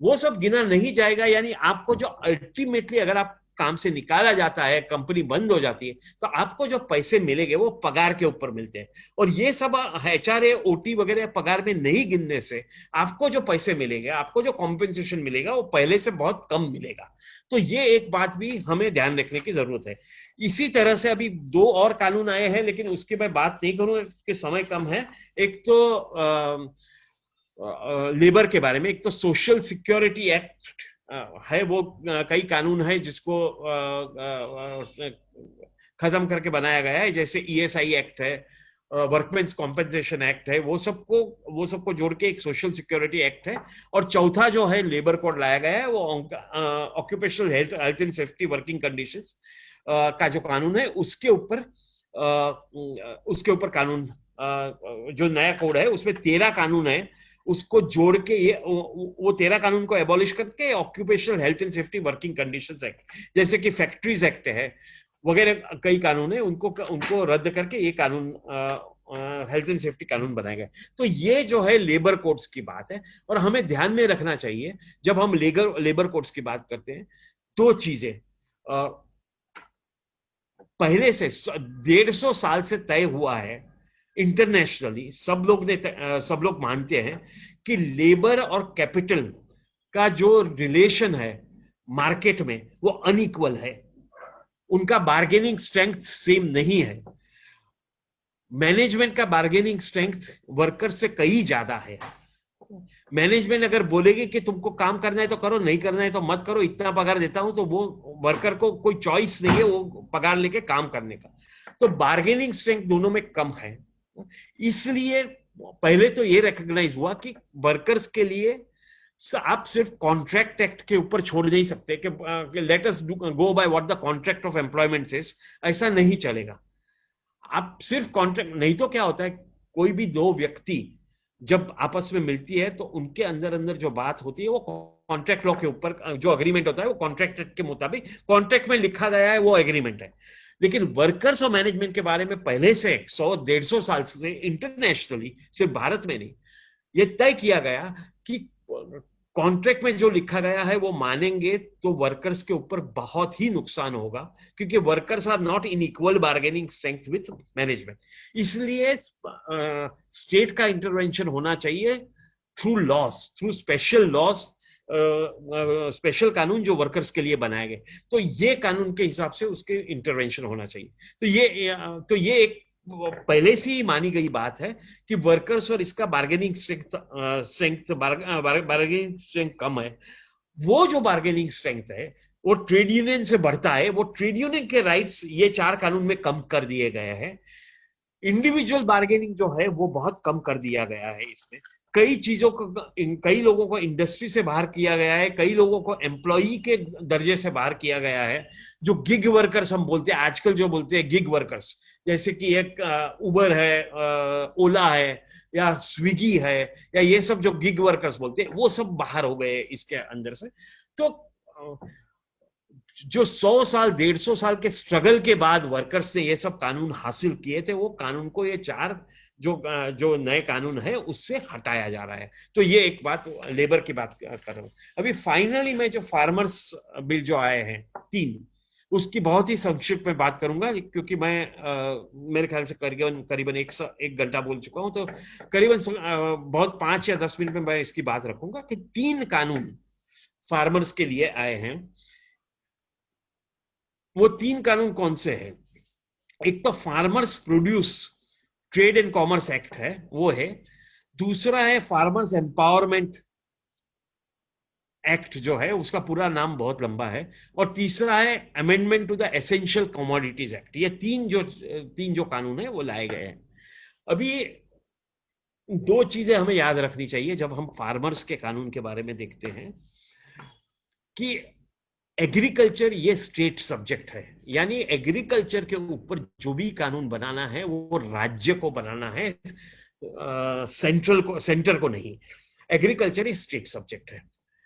वो सब गिना नहीं जाएगा, यानी आपको जो अल्टीमेटली अगर आप काम से निकाला जाता है, कंपनी बंद हो जाती है, तो आपको जो पैसे मिलेंगे वो पगार के ऊपर मिलते हैं। और ये सब एचआरए, ओटी वगैरह पगार में नहीं गिनने से आपको जो पैसे मिलेंगे, आपको जो कॉम्पेंसेशन मिलेगा वो पहले से बहुत कम मिलेगा। तो ये एक बात भी हमें ध्यान रखने की जरूरत है। इसी तरह से अभी 2 और कानून आए हैं, लेकिन उसकी मैं बात नहीं करूंगा कि समय कम है। एक तो लेबर के बारे में, एक तो सोशल सिक्योरिटी एक्ट है, वो कई कानून है जिसको खत्म करके बनाया गया है, जैसे ईएसआई एक्ट है, वर्कमेंस कॉम्पेंसेशन एक्ट है, वो सबको जोड़ के एक सोशल सिक्योरिटी एक्ट है। और चौथा जो है लेबर कोड लाया गया है, वो occupational health and safety working conditions का जो कानून है उसके ऊपर कानून, जो नया कोड है उसमें 13 कानून है, उसको जोड़ के ये वो 13 कानून को एबॉलिश करके occupational health and safety working conditions act, जैसे कि फैक्ट्रीज एक्ट है वगैरह, कई कानून है, उनको रद्द करके ये कानून हेल्थ एंड सेफ्टी कानून बनाए गए। तो ये जो है लेबर कोड्स की बात है, और हमें ध्यान में रखना चाहिए जब हम लेबर कोड्स की बात करते हैं, 2 चीजें पहले से 150 साल से तय हुआ है इंटरनेशनली, सब लोग मानते हैं कि लेबर और कैपिटल का जो रिलेशन है मार्केट में वो अनइक्वल है, उनका बार्गेनिंग स्ट्रेंथ सेम नहीं है। मैनेजमेंट का बार्गेनिंग स्ट्रेंथ वर्कर से कहीं ज्यादा है। मैनेजमेंट अगर बोलेगी कि तुमको काम करना है तो करो, नहीं करना है तो मत करो, इतना पगार देता हूं, तो वो वर्कर को कोई चॉइस नहीं है वो पगार लेके काम करने का। तो बार्गेनिंग स्ट्रेंथ दोनों में कम है। इसलिए पहले तो ये रिकॉग्नाइज हुआ कि वर्कर्स के लिए आप सिर्फ कॉन्ट्रैक्ट एक्ट के ऊपर छोड़ नहीं सकते कि let us go by what the contract of employment says, ऐसा नहीं चलेगा। आप सिर्फ कॉन्ट्रैक्ट, नहीं तो क्या होता है, कोई भी 2 व्यक्ति जब आपस में मिलती है तो उनके अंदर जो बात होती है वो कॉन्ट्रैक्ट लॉ के ऊपर, जो अग्रीमेंट होता है वो कॉन्ट्रैक्ट एक्ट के मुताबिक कॉन्ट्रैक्ट में लिखा गया है, वो एग्रीमेंट है। लेकिन वर्कर्स और मैनेजमेंट के बारे में पहले से 100-150 साल से इंटरनेशनली, सिर्फ भारत में नहीं, ये तय किया गया कि कॉन्ट्रैक्ट में जो लिखा गया है वो मानेंगे तो वर्कर्स के ऊपर बहुत ही नुकसान होगा, क्योंकि workers are not in equal bargaining strength with management. इसलिए स्टेट का इंटरवेंशन होना चाहिए through laws, through special laws, special कानून जो वर्कर्स के लिए बनाए गए, तो ये कानून के हिसाब से उसके इंटरवेंशन होना चाहिए। तो ये एक पहले से ही मानी गई बात है कि वर्कर्स और इसका बार्गेनिंग स्ट्रेंथ कम है। वो जो बार्गेनिंग स्ट्रेंथ है वो ट्रेड यूनियन से बढ़ता है, वो ट्रेड यूनियन के राइट्स ये 4 कानून में कम कर दिए गए हैं। इंडिविजुअल बार्गेनिंग जो है वो बहुत कम कर दिया गया है। इसमें कई चीजों को, कई लोगों को इंडस्ट्री से बाहर किया गया है, कई लोगों को एम्प्लॉई के दर्जे से बाहर किया गया है। जो गिग वर्कर्स हम बोलते हैं आजकल, जो बोलते हैं गिग वर्कर्स, जैसे कि एक उबर है, ओला है, या स्विगी है, या ये सब जो गिग वर्कर्स बोलते हैं, वो सब बाहर हो गए इसके अंदर से। तो जो 100 साल 150 साल के स्ट्रगल के बाद वर्कर्स ने ये सब कानून हासिल किए थे, वो कानून को ये चार जो नए कानून है उससे हटाया जा रहा है। तो ये एक बात, लेबर की बात कर रहा हूं। अभी फाइनली मैं जो फार्मर्स बिल जो आए हैं 3, उसकी बहुत ही संक्षिप्त में बात करूंगा, क्योंकि मैं मेरे ख्याल से करीबन एक घंटा बोल चुका हूं। तो करीबन बहुत 5 या 10 मिनट में मैं इसकी बात रखूंगा कि 3 कानून फार्मर्स के लिए आए हैं। वो 3 कानून कौन से हैं? एक तो farmers produce trade and commerce act है, वो है। दूसरा है फार्मर्स एम्पावरमेंट एक्ट, जो है उसका पूरा नाम बहुत लंबा है। और तीसरा है amendment to the essential commodities act. ये तीन जो कानून है वो लाए गए हैं। अभी 2 चीजें हमें याद रखनी चाहिए जब हम फार्मर्स के कानून के बारे में देखते हैं, कि एग्रीकल्चर ये स्टेट सब्जेक्ट है, यानी एग्रीकल्चर के ऊपर जो भी कानून बनाना है वो राज्य को बनाना है, सेंटर को नहीं। एग्रीकल्चर ये स्टेट सब्जेक्ट है,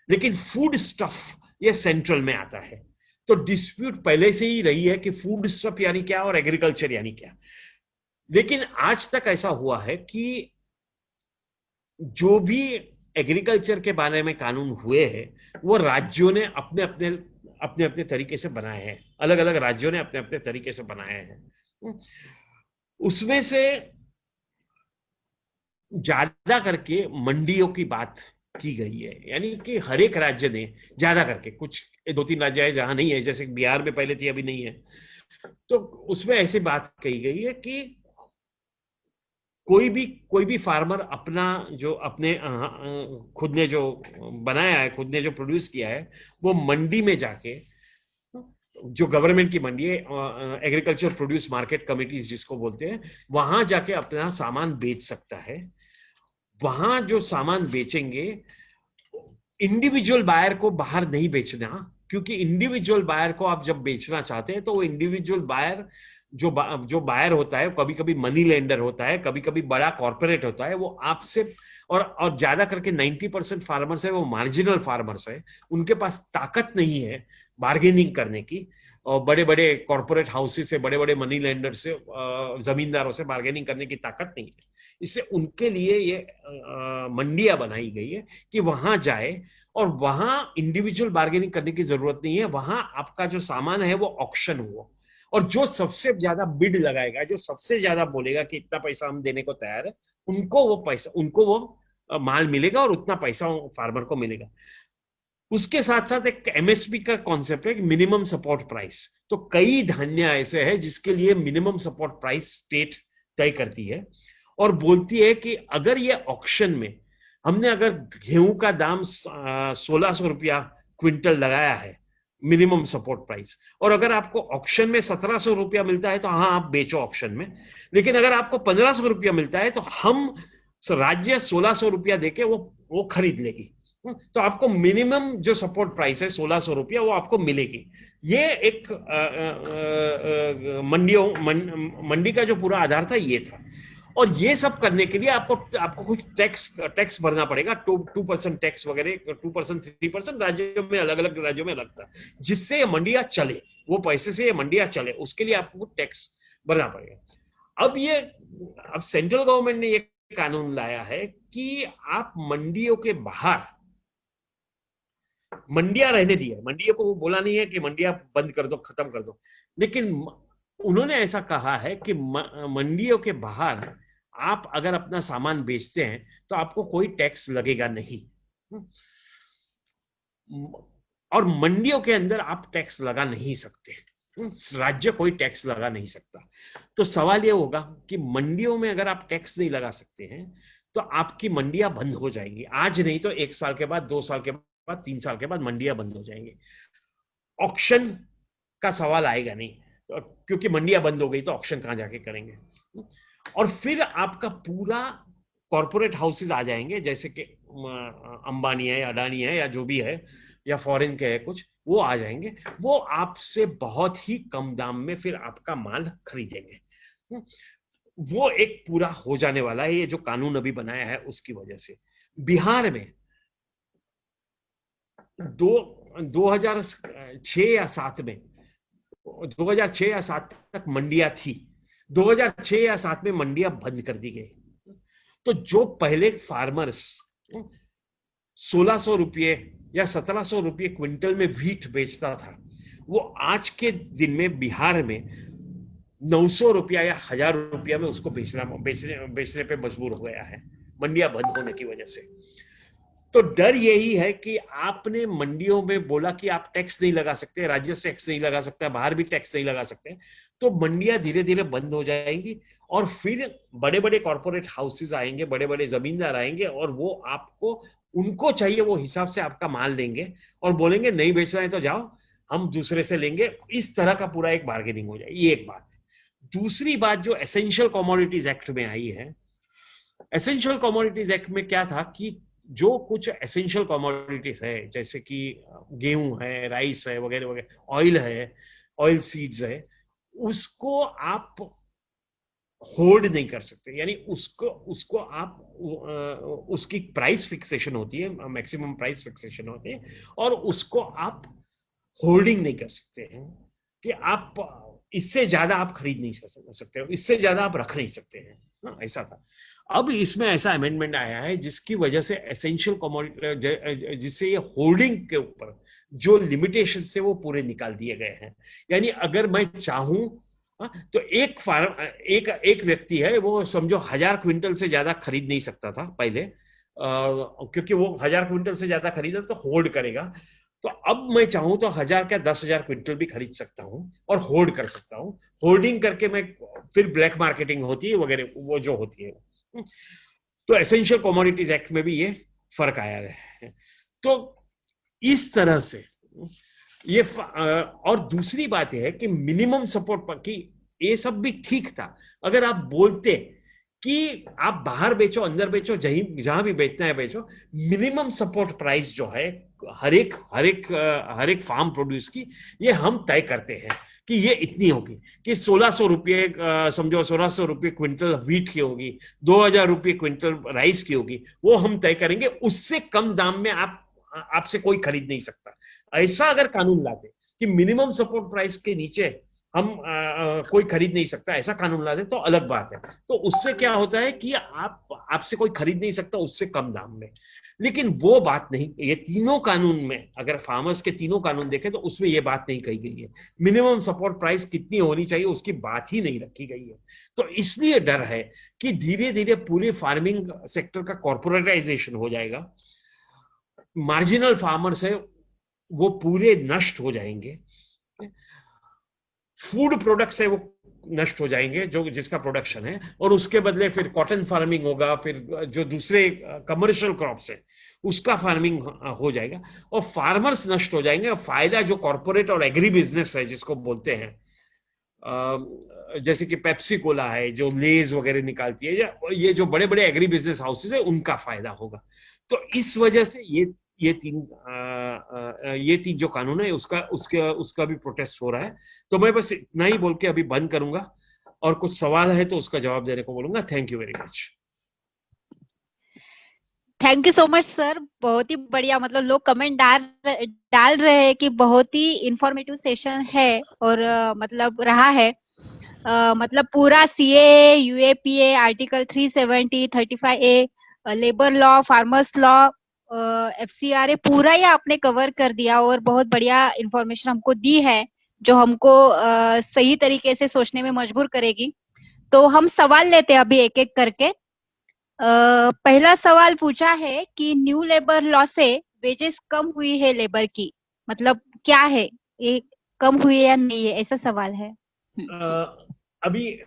लेकिन फूड स्टफ ये सेंट्रल में आता है। तो डिस्प्यूट पहले से ही रही है कि फूड स्टफ यानी क्या और एग्रीकल्चर यानी क्या। लेकिन आज तक ऐसा हुआ है कि जो भी एग्रीकल्चर के बारे में कानून हुए हैं वो राज्यों ने अपने अपने तरीके से बनाए हैं। अलग अलग राज्यों ने अपने अपने तरीके से बनाए हैं। उसमें से ज्यादा करके मंडियों की बात की गई है, यानी कि हर एक राज्य ने ज्यादा करके, कुछ 2-3 राज्य है जहां नहीं है, जैसे बिहार में पहले थी अभी नहीं है, तो उसमें ऐसी बात कही गई है कि कोई भी फार्मर अपना जो अपने खुद ने जो बनाया है, खुद ने जो प्रोड्यूस किया है, वो मंडी में जाके, जो गवर्नमेंट की मंडी है, एग्रीकल्चर प्रोड्यूस मार्केट कमिटीज जिसको बोलते हैं, वहां जाके अपना सामान बेच सकता है। वहां जो सामान बेचेंगे, इंडिविजुअल बायर को बाहर नहीं बेचना, क्योंकि इंडिविजुअल बायर को आप जब बेचना चाहते हैं तो वो इंडिविजुअल बायर जो बायर होता है, कभी कभी मनी लेंडर होता है, कभी कभी बड़ा कॉर्पोरेट होता है, वो आपसे, और ज्यादा करके 90% फार्मर्स है वो मार्जिनल फार्मर्स है, उनके पास ताकत नहीं है बार्गेनिंग करने की, और बड़े बड़े कॉर्पोरेट हाउसेस से, बड़े बड़े मनी लेंडर से, जमींदारों से बार्गेनिंग करने की ताकत नहीं है। इससे उनके लिए ये मंडियां बनाई गई है कि वहां जाए, और वहां इंडिविजुअल बार्गेनिंग करने की जरूरत नहीं है। वहां आपका जो सामान है वो ऑक्शन हुआ, और जो सबसे ज्यादा बिड लगाएगा, जो सबसे ज्यादा बोलेगा कि इतना पैसा हम देने को तैयार है, उनको वो माल मिलेगा, और उतना पैसा फार्मर को मिलेगा। उसके साथ साथ एक एमएसपी का कॉन्सेप्ट है, मिनिमम सपोर्ट प्राइस। तो कई धान्य ऐसे हैं जिसके लिए मिनिमम सपोर्ट प्राइस स्टेट तय करती है, और बोलती है कि अगर ये ऑक्शन में हमने अगर गेहूं का दाम 1600 रुपया क्विंटल लगाया है मिनिमम सपोर्ट प्राइस, और अगर आपको ऑक्शन में 1700 रुपया मिलता है तो हाँ आप बेचो ऑक्शन में, लेकिन अगर आपको 1500 रुपया मिलता है तो हम राज्य 1600 रुपया देके वो खरीद लेगी। तो आपको मिनिमम जो सपोर्ट प्राइस है 1600 रुपया, वो आपको मिलेगी। ये एक मंडी का जो पूरा आधार था ये था। और ये सब करने के लिए आपको कुछ टैक्स भरना पड़ेगा, 2% टैक्स वगैरह, 2% 3% राज्यों में अलग अलग था, जिससे ये मंडियां चले, वो पैसे से ये मंडियां चले, उसके लिए आपको टैक्स भरना पड़ेगा। अब सेंट्रल गवर्नमेंट ने ये कानून लाया है कि आप मंडियों के बाहर, मंडियां रहने दी है, मंडियों को बोला नहीं है कि मंडियां बंद कर दो, खत्म कर दो, लेकिन उन्होंने ऐसा कहा है कि मंडियों के बाहर आप अगर अपना सामान बेचते हैं तो आपको कोई टैक्स लगेगा नहीं, और मंडियों के अंदर आप टैक्स लगा नहीं सकते, राज्य कोई टैक्स लगा नहीं सकता। तो सवाल यह होगा कि मंडियों में अगर आप टैक्स नहीं लगा सकते हैं तो आपकी मंडियां बंद हो जाएंगी। आज नहीं तो 1 साल के बाद, 2 साल के बाद, 3 साल के बाद मंडियां बंद हो जाएंगी। ऑक्शन का सवाल आएगा नहीं, क्योंकि मंडियां बंद हो गई तो ऑक्शन कहां जाके करेंगे। और फिर आपका पूरा कॉरपोरेट हाउसेस आ जाएंगे, जैसे कि अंबानी है, अडानी है, या जो भी है, या फॉरेन के है कुछ, वो आ जाएंगे। वो आपसे बहुत ही कम दाम में फिर आपका माल खरीदेंगे। वो एक पूरा हो जाने वाला है, ये जो कानून अभी बनाया है उसकी वजह से। बिहार में 2006 या 7 में, 2006 या 7 तक मंडियां थी। 2006 या 7 में मंडियां बंद कर दी गई। तो जो पहले फार्मर्स 1600 रुपये या 1700 रुपये क्विंटल में व्हीट बेचता था, वो आज के दिन में बिहार में 900 रुपया या 1000 रुपया में उसको बेचने पे मजबूर हो गया है, मंडियां बंद होने की वजह से। तो डर यही है कि आपने मंडियों में बोला कि आप टैक्स नहीं लगा सकते, राज्य टैक्स नहीं लगा सकते, बाहर भी टैक्स नहीं लगा सकते, तो मंडियां धीरे धीरे बंद हो जाएंगी। और फिर बड़े बड़े कॉर्पोरेट हाउसेज आएंगे, बड़े बड़े जमींदार आएंगे, और वो आपको, उनको चाहिए वो हिसाब से आपका माल लेंगे और बोलेंगे नहीं बेचना है तो जाओ, हम दूसरे से लेंगे। इस तरह का पूरा एक बार्गेनिंग हो जाएगी। ये एक बात है। दूसरी बात जो एसेंशियल कमोडिटीज एक्ट में आई है, एसेंशियल कमोडिटीज एक्ट में क्या था कि जो कुछ एसेंशियल कमोडिटीज है, जैसे कि गेहूं है, राइस है, वगैरह वगैरह, ऑयल है, ऑयल सीड्स है, उसको आप होल्ड नहीं कर सकते। यानी उसको उसको आप उसकी प्राइस फिक्सेशन होती है, मैक्सिमम प्राइस फिक्सेशन होती है, और उसको आप होल्डिंग नहीं कर सकते हैं कि आप इससे ज्यादा आप खरीद नहीं सकते हो, इससे ज्यादा आप रख नहीं सकते हैं ना, ऐसा था। अब इसमें ऐसा अमेंडमेंट आया है जिसकी वजह से एसेंशियल कमोडिटी, जिससे ये होल्डिंग के ऊपर जो लिमिटेशन से वो पूरे निकाल दिए गए हैं। यानी अगर मैं चाहूं तो एक व्यक्ति है, वो समझो 1000 क्विंटल से ज्यादा खरीद नहीं सकता था पहले, क्योंकि वो 1000 क्विंटल से ज्यादा खरीदा तो होल्ड करेगा। तो अब मैं चाहूं तो 1000 क्या 10,000 क्विंटल भी खरीद सकता हूं और होल्ड कर सकता हूं। होल्डिंग करके मैं फिर ब्लैक मार्केटिंग होती है वगैरह, वो जो होती है। तो एसेंशियल कमोडिटीज एक्ट में भी ये फर्क आया है। तो इस तरह से ये और दूसरी बात यह है कि मिनिमम सपोर्ट पर, कि ये सब भी ठीक था अगर आप बोलते कि आप बाहर बेचो, अंदर बेचो, जहां भी बेचना है बेचो, मिनिमम सपोर्ट प्राइस जो है हर एक फार्म प्रोड्यूस की, ये हम तय करते हैं कि ये इतनी होगी, कि 1600 रुपये, समझो 1600 रुपये क्विंटल व्हीट की होगी, 2000 रुपये क्विंटल राइस की होगी, वो हम तय करेंगे। उससे कम दाम में आपसे कोई खरीद नहीं सकता। ऐसा अगर कानून लाते कि मिनिमम सपोर्ट प्राइस के नीचे हम कोई खरीद नहीं सकता, ऐसा कानून ला दे तो अलग बात है। तो उससे क्या होता है कि आपसे कोई खरीद नहीं सकता उससे कम दाम में। लेकिन वो बात नहीं, ये तीनों कानून में अगर फार्मर्स के तीनों कानून देखें तो उसमें ये बात नहीं कही गई है। मिनिमम सपोर्ट प्राइस कितनी होनी चाहिए उसकी बात ही नहीं रखी गई है। तो इसलिए डर है कि धीरे धीरे पूरे फार्मिंग सेक्टर का कॉर्पोरेटाइजेशन हो जाएगा, मार्जिनल फार्मर्स है वो पूरे नष्ट हो जाएंगे, फूड प्रोडक्ट्स है वो नष्ट हो जाएंगे जो जिसका प्रोडक्शन है, और उसके बदले फिर कॉटन फार्मिंग होगा, फिर जो दूसरे कमर्शियल क्रॉप्स है उसका फार्मिंग हो जाएगा, और फार्मर्स नष्ट हो जाएंगे। और फायदा जो कॉर्पोरेट और एग्री बिजनेस है जिसको बोलते हैं, जैसे कि पेप्सी कोला है जो लेज वगैरह निकालती है, या ये जो बड़े बड़े एग्री बिजनेस हाउसेस है उनका फायदा होगा। तो इस वजह से ये तीन जो कानून है उसका भी प्रोटेस्ट हो रहा है। तो मैं बस इतना ही बोल के अभी बंद करूंगा, और कुछ सवाल है तो उसका जवाब देने को बोलूंगा। Thank you very much. Thank you so much sir, बहुत ही बढ़िया। मतलब लोग कमेंट डाल रहे हैं कि बहुत ही इंफॉर्मेटिव सेशन है, और मतलब रहा है। मतलब पूरा CA, UAPA, article 370, 35A, labour law, farmers law, FCRA, पूरा ही आपने कवर कर दिया, और बहुत बढ़िया इंफॉर्मेशन हमको दी है जो हमको सही तरीके से सोचने में मजबूर करेगी। तो हम सवाल लेते हैं अभी एक एक करके। पहला सवाल पूछा है कि न्यू लेबर लॉ से वेजेस कम हुई है लेबर की, मतलब क्या है ये, कम हुई है या नहीं है, ऐसा सवाल है। अभी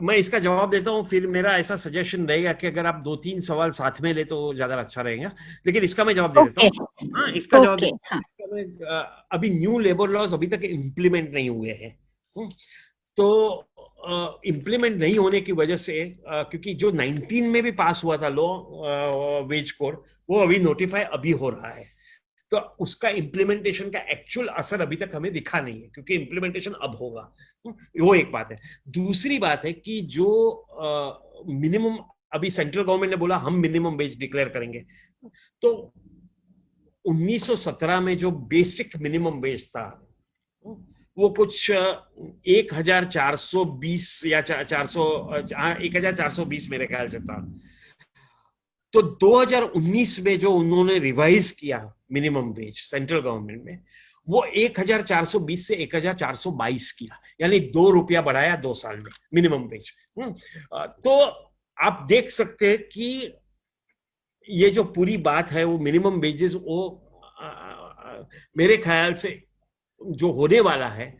मैं इसका जवाब देता हूं, फिर मेरा ऐसा सजेशन रहेगा कि अगर आप 2-3 सवाल साथ में ले तो ज्यादा अच्छा रहेगा, लेकिन इसका मैं जवाब दे देता हूँ। हाँ, इसका जवाब इसका मैं अभी न्यू लेबर लॉज अभी तक इम्प्लीमेंट नहीं हुए हैं। तो इम्प्लीमेंट नहीं होने की वजह से, क्योंकि जो 19 में भी पास हुआ था लॉ वेज कोड, वो अभी नोटिफाई अभी हो रहा है, तो उसका इम्प्लीमेंटेशन का एक्चुअल असर अभी तक हमें दिखा नहीं है, क्योंकि इम्प्लीमेंटेशन अब होगा। वो एक बात है। दूसरी बात है कि जो मिनिमम, अभी सेंट्रल गवर्नमेंट ने बोला हम मिनिमम वेज डिक्लेयर करेंगे, तो 1917 में जो बेसिक मिनिमम वेज था वो कुछ 1420 या 1420 मेरे ख्याल से था। तो 2019 में जो उन्होंने रिवाइज किया मिनिमम वेज सेंट्रल गवर्नमेंट में, वो 1420 से 1422 किया, यानी 2 रुपया बढ़ाया 2 साल में मिनिमम वेज। तो आप देख सकते हैं कि ये जो पूरी बात है वो मिनिमम वेजेस, वो मेरे ख्याल से जो होने वाला है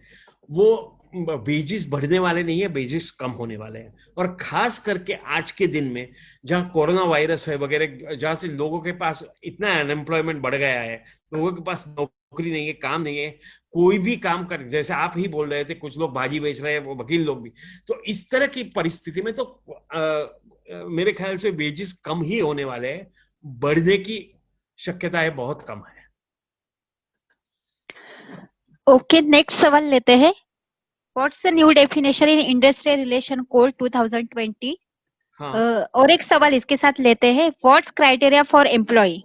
वो वेजेस बढ़ने वाले नहीं है, वेजेस कम होने वाले हैं। और खास करके आज के दिन में जहां कोरोना वायरस है वगैरह, जहां से लोगों के पास इतना अनएम्प्लॉयमेंट बढ़ गया है, लोगों के पास नौकरी नहीं है, काम नहीं है, कोई भी काम कर, जैसे आप ही बोल रहे थे कुछ लोग भाजी बेच रहे हैं, वो वकील लोग भी, तो इस तरह की परिस्थिति में तो मेरे ख्याल से वेजेस कम ही होने वाले हैं, बढ़ने की शक्यताएं बहुत कम है। ओके, नेक्स्ट सवाल लेते हैं। What's the new definition in industrial relation code 2020? हाँ, और एक सवाल इसके साथ लेते हैं। What's criteria for employ?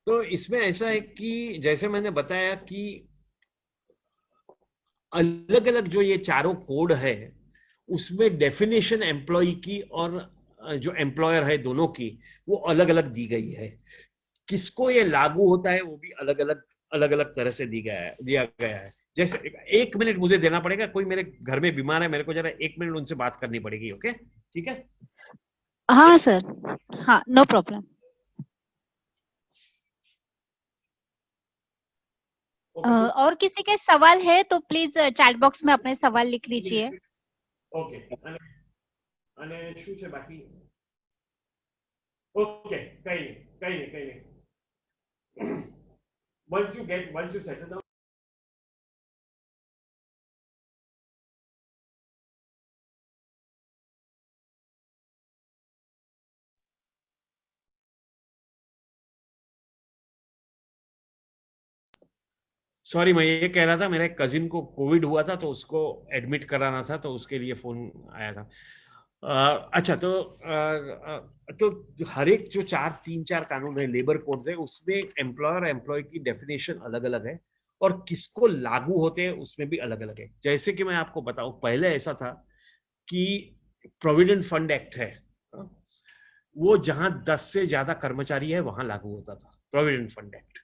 तो इसमें ऐसा है कि जैसे मैंने बताया कि अलग अलग जो ये चारों कोड है उसमें डेफिनेशन एम्प्लॉय की और जो एम्प्लॉयर है दोनों की, वो अलग अलग दी गई है। किसको ये लागू होता है वो भी अलग अलग तरह से दिया गया है। जैसे 1 मिनट मुझे देना पड़ेगा, कोई मेरे घर में बीमार है, मेरे को जरा 1 मिनट उनसे बात करनी पड़ेगी। ओके, ठीक है? हाँ सर, हाँ, नो प्रॉब्लम। और किसी के सवाल है तो प्लीज चैट बॉक्स में अपने सवाल लिख लीजिए। ओके, અને શું છે બાકી? ઓકે, કઈ નહીં. once you settle down. Sorry, मैं ये कह रहा था, मेरे कजिन को कोविड हुआ था तो उसको एडमिट कराना था, तो उसके लिए फोन आया था। अच्छा, तो हर एक जो 3-4 कानून है, लेबर कोड्स है, उसमें एम्प्लॉयर एम्प्लॉय की डेफिनेशन अलग अलग है और किसको लागू होते हैं उसमें भी अलग अलग है। जैसे कि मैं आपको बताऊं, पहले ऐसा था कि प्रोविडेंट फंड एक्ट है, वो जहां 10 से ज्यादा कर्मचारी है वहां लागू होता था प्रोविडेंट फंड एक्ट।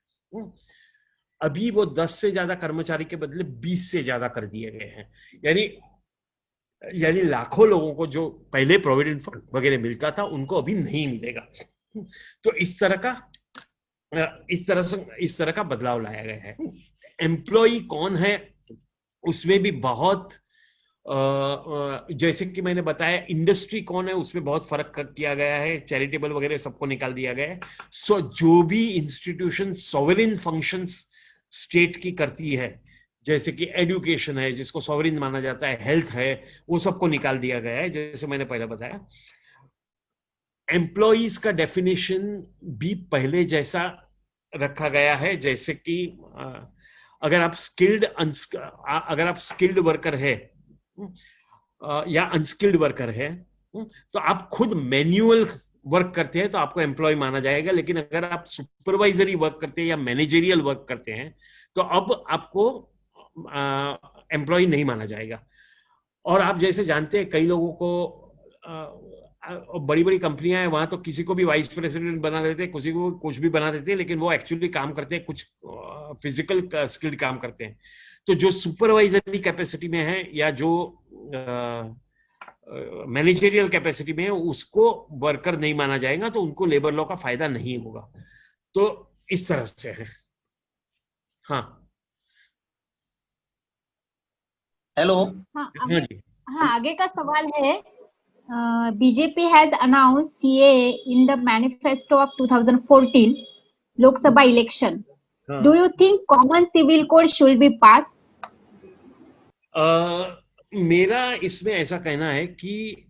अभी वो 10 से ज्यादा कर्मचारी के बदले 20 से ज्यादा कर दिए गए हैं, यानी लाखों लोगों को जो पहले प्रोविडेंट फंड वगैरह मिलता था उनको अभी नहीं मिलेगा। तो इस तरह का बदलाव लाया गया है। एम्प्लॉय कौन है उसमें भी बहुत, जैसे कि मैंने बताया, इंडस्ट्री कौन है उसमें बहुत फर्क किया गया है, चैरिटेबल वगैरह सबको निकाल दिया गया है। सो जो भी इंस्टीट्यूशन सॉवरेन फंक्शंस स्टेट की करती है, जैसे कि एजुकेशन है जिसको सॉवरेन माना जाता है, हेल्थ है, वो सबको निकाल दिया गया है, जैसे मैंने पहले बताया। एम्प्लॉइज का डेफिनेशन भी पहले जैसा रखा गया है, जैसे कि अगर आप स्किल्ड वर्कर है या अनस्किल्ड वर्कर है, तो आप खुद मैन्युअल वर्क करते हैं तो आपको एम्प्लॉय माना जाएगा। लेकिन अगर आप सुपरवाइजरी वर्क करते हैं या मैनेजरियल वर्क करते हैं तो अब आपको एम्प्लॉय नहीं माना जाएगा। और आप जैसे जानते हैं, कई लोगों को बड़ी बड़ी कंपनियां हैं, वहां तो किसी को भी वाइस प्रेसिडेंट बना देते हैं, किसी को कुछ भी बना देते हैं, लेकिन वो एक्चुअली काम करते हैं, कुछ फिजिकल स्किल्ड काम करते हैं। तो जो सुपरवाइजरी कैपेसिटी में है या जो मैनेजरियल कैपेसिटी में है, उसको वर्कर नहीं माना जाएगा, तो उनको लेबर लॉ का फायदा नहीं होगा। तो इस तरह से है। हाँ, हेलो। हाँ, हाँ जी। आगे का सवाल है। BJP has announce CAA in the manifesto of 2014 Lok Sabha election. Do you think common civil code should be pass? मेरा इसमें ऐसा कहना है कि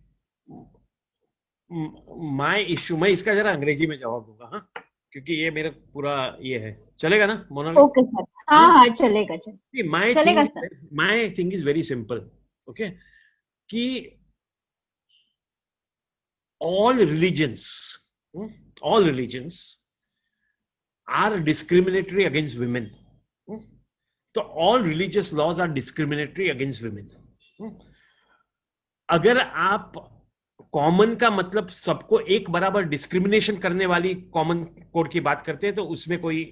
माय इश्यू, मैं इसका जरा अंग्रेजी में जवाब दूंगा, हाँ, क्योंकि ये मेरा पूरा ये है, चलेगा ना मोनाली? ओके सर, हाँ हाँ चलेगा चलेगा sir. My thing is very simple, okay, कि all religions all religions are discriminatory against women. तो all religious laws are discriminatory against women. अगर आप कॉमन का मतलब सबको एक बराबर डिस्क्रिमिनेशन करने वाली कॉमन कोड की बात करते हैं तो उसमें कोई,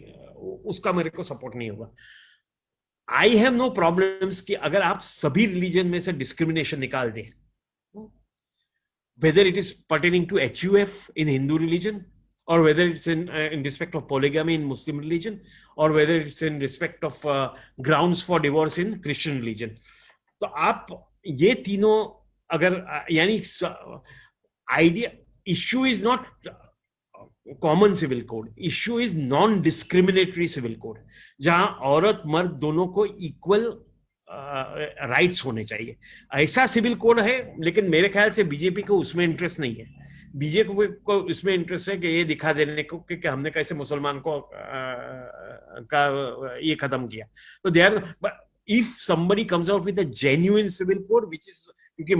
उसका मेरे को सपोर्ट नहीं होगा. आई हैव नो प्रॉब्लम्स कि अगर आप सभी रिलीजन में से डिस्क्रिमिनेशन निकाल दें, whether it is pertaining to HUF in Hindu religion, or whether it's in respect of polygamy in Muslim religion, or whether it's in respect of grounds for divorce in Christian religion. तो आप ये तीनों अगर यानी idea, issue is not common civil code, issue is non discriminatory civil code, जहां औरत मर्द दोनों को इक्वल राइट्स होने चाहिए. ऐसा सिविल कोड है, लेकिन मेरे ख्याल से बीजेपी को उसमें इंटरेस्ट नहीं है. बीजेपी को इसमें इंटरेस्ट है कि ये दिखा देने को कि हमने कैसे मुसलमान को का ये खत्म किया. तो they are, if somebody comes out with a genuine civil code which is, क्योंकि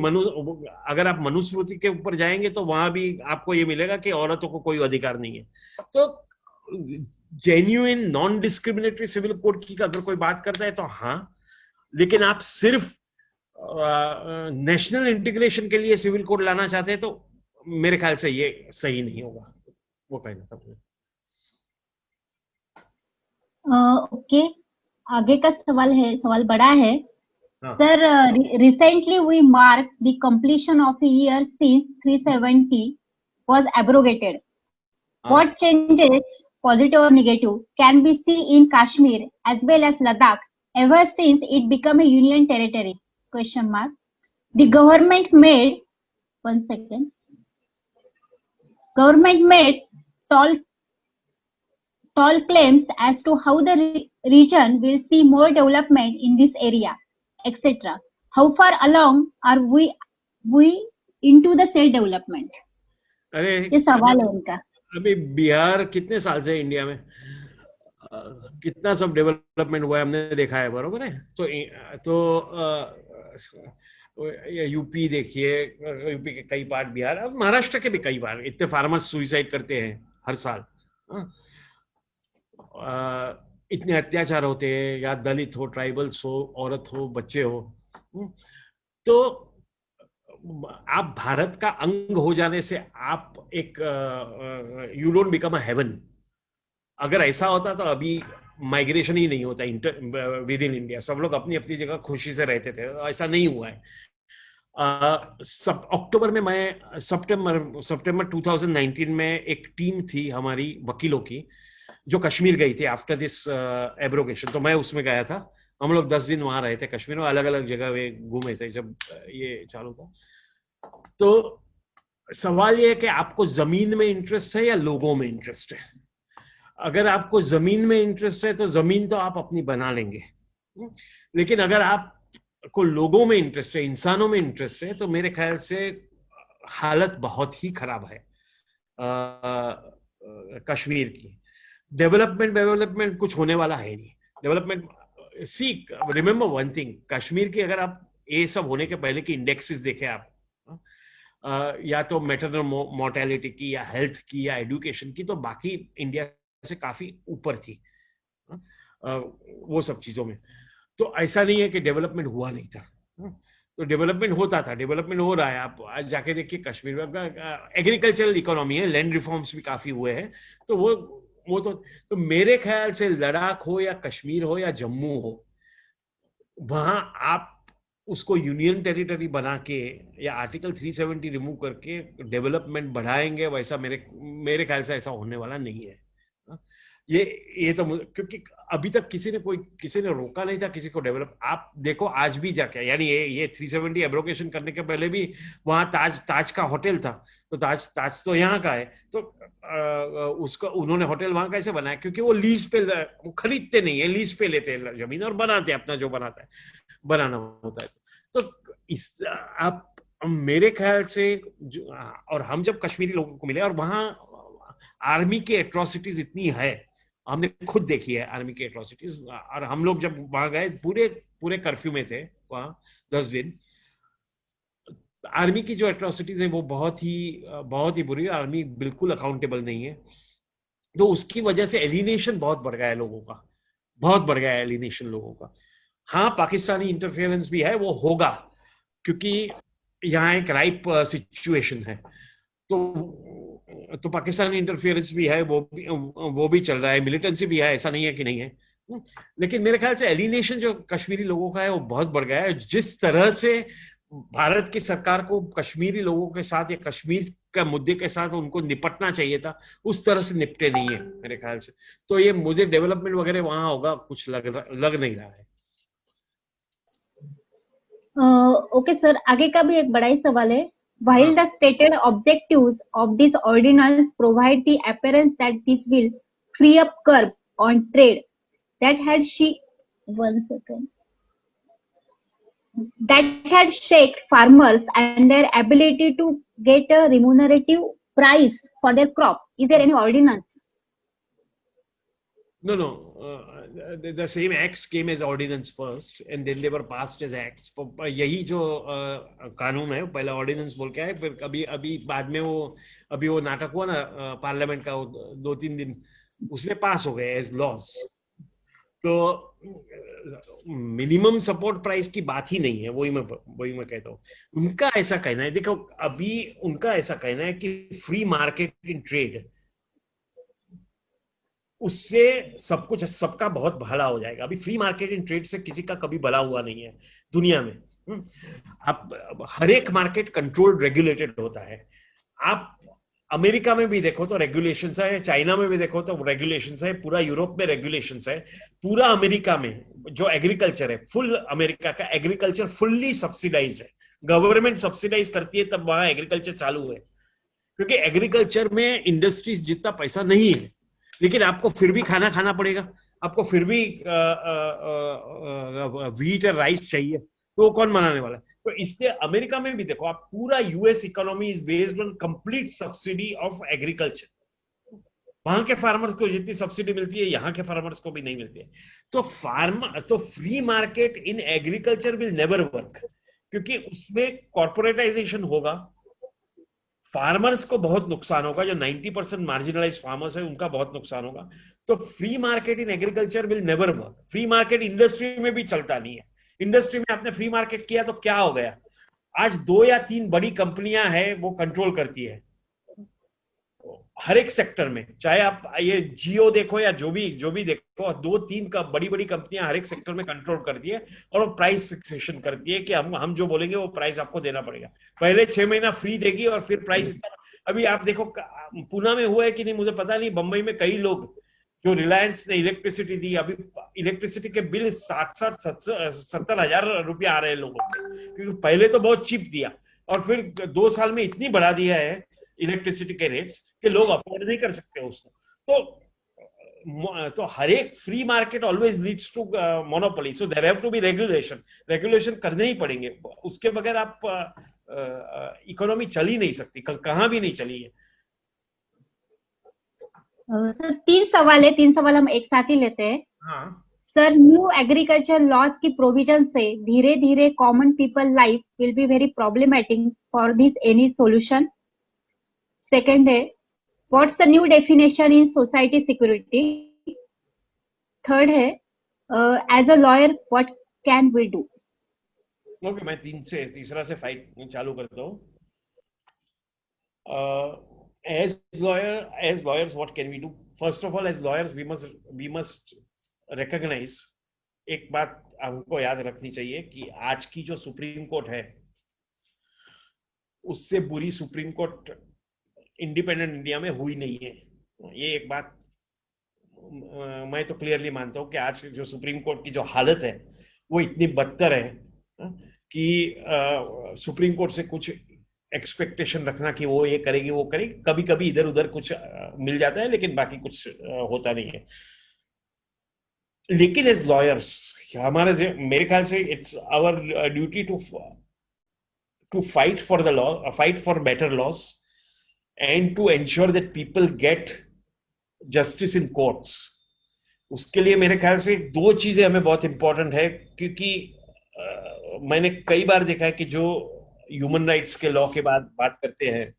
अगर आप मनुस्मृति के ऊपर जाएंगे तो वहां भी आपको ये मिलेगा कि औरतों को कोई अधिकार नहीं है. तो genuine non discriminatory civil code की अगर कोई बात करता है तो हाँ, लेकिन आप सिर्फ नेशनल इंटीग्रेशन के लिए सिविल कोड लाना चाहते हैं तो मेरे ख्याल से ये सही नहीं होगा. वो कहना था मुझे. ओके, आगे का सवाल है, सवाल बड़ा है. हाँ. Sir, recently we marked the completion of a year since 370 was abrogated. What changes, positive or negative, can be seen in Kashmir as well as Ladakh ever since it became a union territory? Question mark. The government made, one second, government made tall claims as to how the region will see more development in this area, etc. How far along are we into the said development? अरे ये सवाल है उनका. अभी बिहार कितने साल से इंडिया में कितना सब डेवलपमेंट हुआ है हमने देखा है, बरोबर है. तो यूपी देखिए, यूपी के कई पार्ट, बिहार, अब महाराष्ट्र के भी कई बार इतने फार्मर्स सुइसाइड करते हैं हर साल. इतने अत्याचार होते हैं, या दलित हो, ट्राइबल्स हो, औरत हो, बच्चे हो. तो आप भारत का अंग हो जाने से आप एक you don't become a heaven. अगर ऐसा होता तो अभी माइग्रेशन ही नहीं होता विद इन इंडिया, सब लोग अपनी अपनी जगह खुशी से रहते थे. ऐसा नहीं हुआ है. अक्टूबर में मैं सितंबर 2019 में एक टीम थी हमारी वकीलों की जो कश्मीर गई थी आफ्टर दिस एब्रोगेशन. तो मैं उसमें गया था. हम लोग 10 दिन वहां रहे थे कश्मीर में, अलग अलग जगह घूमे थे जब ये चालू था. तो सवाल ये है कि आपको जमीन में इंटरेस्ट है या लोगों में इंटरेस्ट है. अगर आपको जमीन में इंटरेस्ट है तो जमीन तो आप अपनी बना लेंगे, लेकिन अगर आपको लोगों में इंटरेस्ट है, इंसानों में इंटरेस्ट है, तो मेरे ख्याल से हालत बहुत ही खराब है कश्मीर की. डेवलपमेंट कुछ होने वाला है नहीं. डेवलपमेंट, सी रिमेंबर वन थिंग, कश्मीर की अगर आप ये सब होने के पहले की इंडेक्सेस देखें आप, या तो मैटरनल मोर्टेलिटी की, या हेल्थ की, या एजुकेशन की, तो बाकी इंडिया से काफी ऊपर थी वो सब चीजों में. तो ऐसा नहीं है कि डेवलपमेंट हुआ नहीं था. तो डेवलपमेंट होता था, डेवलपमेंट हो रहा है. आप आज जाके देखिए कश्मीर में एग्रीकल्चरल इकोनॉमी है, लैंड रिफॉर्म्स भी काफी हुए हैं. तो वो तो मेरे ख्याल से लद्दाख हो या कश्मीर हो या जम्मू हो, वहां आप उसको यूनियन टेरिटरी बना के या आर्टिकल 370 रिमूव करके डेवलपमेंट बढ़ाएंगे, वैसा मेरे ख्याल से ऐसा होने वाला नहीं है. ये तो, क्योंकि अभी तक किसी ने रोका नहीं था किसी को डेवलप. आप देखो आज भी जाके, यानी ये 370 एब्रोगेशन करने के पहले भी वहां ताज का होटल था. तो ताज तो यहाँ का है, तो उसका उन्होंने होटल वहां कैसे बनाया? क्योंकि वो लीज पे, वो खरीदते नहीं है, लीज पे लेते हैं जमीन और बनाते हैं अपना जो बनाना होता है. तो इस आप मेरे ख्याल से और हम जब कश्मीरी लोगों को मिले और वहां आर्मी की एट्रोसिटीज इतनी है, हमने खुद देखी है आर्मी की एट्रोसिटीज। और हम लोग जब वहां गए पूरे पूरे कर्फ्यू में थे वहां 10 दिन। आर्मी की जो एट्रोसिटीज है वो बहुत ही बुरी है। आर्मी बिल्कुल अकाउंटेबल नहीं है। तो उसकी वजह से एलिनेशन बहुत बढ़ गया है लोगों का, बहुत बढ़ गया है एलिनेशन लोगों का। हाँ, पाकिस्तानी इंटरफेरेंस भी है, वो होगा, क्योंकि यहाँ एक राइप सिचुएशन है। तो पाकिस्तानी इंटरफेरेंस भी है, वो भी चल रहा है, मिलिटेंसी भी है, ऐसा नहीं है कि नहीं है। लेकिन मेरे ख्याल से एलिनेशन जो कश्मीरी लोगों का है वो बहुत बढ़ गया है। जिस तरह से भारत की सरकार को कश्मीरी लोगों के साथ या कश्मीर का मुद्दे के साथ उनको निपटना चाहिए था, उस तरह से निपटे नहीं है मेरे ख्याल से। तो ये मुझे डेवलपमेंट वगैरह वहां होगा कुछ लग नहीं रहा है। ओके सर, आगे का भी एक बड़ा ही सवाल है। हाँ। While the stated objectives of this ordinance provide the appearance that this will free up curb on trade, that had shaked farmers and their ability to get a remunerative price for their crop. Is there any ordinance? No. The same acts came as ordinance first, and then they were passed as acts. यही जो कानून है पहला ऑर्डिनेंस बोल के आए, फिर अभी बाद में अभी वो नाटक हुआ ना पार्लियामेंट का, 2-3 दिन उसमें पास हो गए एज लॉज। तो मिनिमम सपोर्ट प्राइस की बात ही नहीं है, वही मैं कहता हूँ। उनका ऐसा कहना है, देखो अभी उनका ऐसा कहना है कि फ्री मार्केट इन ट्रेड, उससे सब कुछ सबका बहुत भला हो जाएगा। अभी फ्री मार्केट इन ट्रेड से किसी का कभी भला हुआ नहीं है दुनिया में। अब हर एक मार्केट कंट्रोल्ड रेगुलेटेड होता है। आप अमेरिका में भी देखो तो रेगुलेशंस है, चाइना में भी देखो तो रेगुलेशंस है, पूरा यूरोप में रेगुलेशंस है, पूरा अमेरिका में जो एग्रीकल्चर है, फुल अमेरिका का एग्रीकल्चर फुल्ली सब्सिडाइज है। गवर्नमेंट सब्सिडाइज करती है तब वहां एग्रीकल्चर चालू है, क्योंकि एग्रीकल्चर में इंडस्ट्रीज जितना पैसा नहीं है, लेकिन आपको फिर भी खाना पड़ेगा, आपको फिर भी व्हीट और राइस चाहिए, तो वो कौन बनाने वाला है? तो इसलिए अमेरिका में भी देखो आप, पूरा US economy is based on complete subsidy of agriculture. वहां के फार्मर्स को जितनी सब्सिडी मिलती है यहाँ के फार्मर्स को भी नहीं मिलती है। तो free market in agriculture will never work, क्योंकि उसमें कॉर्पोरेटाइजेशन होगा, फार्मर्स को बहुत नुकसान होगा, जो 90% मार्जिनलाइज फार्मर्स है उनका बहुत नुकसान होगा। तो free market in agriculture will never work. Free market industry में भी चलता नहीं है। इंडस्ट्री में आपने फ्री मार्केट किया तो क्या हो गया? आज 2 या 3 बड़ी कंपनियां हैं वो कंट्रोल करती है हर एक सेक्टर में, चाहे आप ये जियो देखो या जो भी देखो, 2-3 का बड़ी कंपनियां हर एक सेक्टर में कंट्रोल करती है और वो प्राइस फिक्सेशन करती है कि हम जो बोलेंगे वो प्राइस आपको देना पड़ेगा। पहले 6 महीना फ्री देगी और फिर प्राइस। अभी आप देखो पुणे में हुआ है कि नहीं मुझे पता नहीं, बंबई में कई लोग जो रिलायंस ने इलेक्ट्रिसिटी दी, अभी इलेक्ट्रिसिटी के बिल 60-70 हजार रुपया आ रहे हैं लोगों के, क्योंकि पहले तो बहुत चीप दिया और फिर 2 साल में इतनी बढ़ा दिया है इलेक्ट्रिसिटी के रेट्स कि लोग अफोर्ड नहीं कर सकते उसको। तो हर एक free market always leads to monopoly, so there have to be regulation करने ही पड़ेंगे, उसके बगैर आप इकोनॉमी चल ही नहीं सकती, कहां भी नहीं चली है। सर 3 सवाल हम एक साथ ही लेते हैं। हाँ सर, न्यू एग्रीकल्चर लॉज की प्रोविजन से धीरे धीरे common people life will be very problematic for this any solution. Second है, what's the new definition in society security. Third है, as a lawyer what can we do. Okay, मैं तीसरा से फाइट चालू करता हूँ। as lawyers what can we do? First of all, as lawyers we must recognize, एक बात हमको याद रखनी चाहिए कि आज की जो सुप्रीम कोर्ट है उससे बुरी सुप्रीम कोर्ट इंडिपेंडेंट इंडिया में हुई नहीं है। ये एक बात मैं तो क्लियरली मानता हूँ कि आज जो सुप्रीम कोर्ट की जो हालत है वो इतनी बदतर है कि सुप्रीम कोर्ट से कुछ एक्सपेक्टेशन रखना कि वो ये करेगी वो करेगी, कभी कभी इधर उधर कुछ मिल जाता है लेकिन बाकी कुछ होता नहीं है। लेकिन एज लॉयर्स मेरे ख्याल से it's our duty to to fight for the law, fight for better laws, and to ensure that people get justice in courts. उसके लिए मेरे ख्याल से दो चीजें हमें बहुत इंपॉर्टेंट है, क्योंकि मैंने कई बार देखा है कि जो ह्यूमन राइट्स के लॉ के बाद बात करते हैं,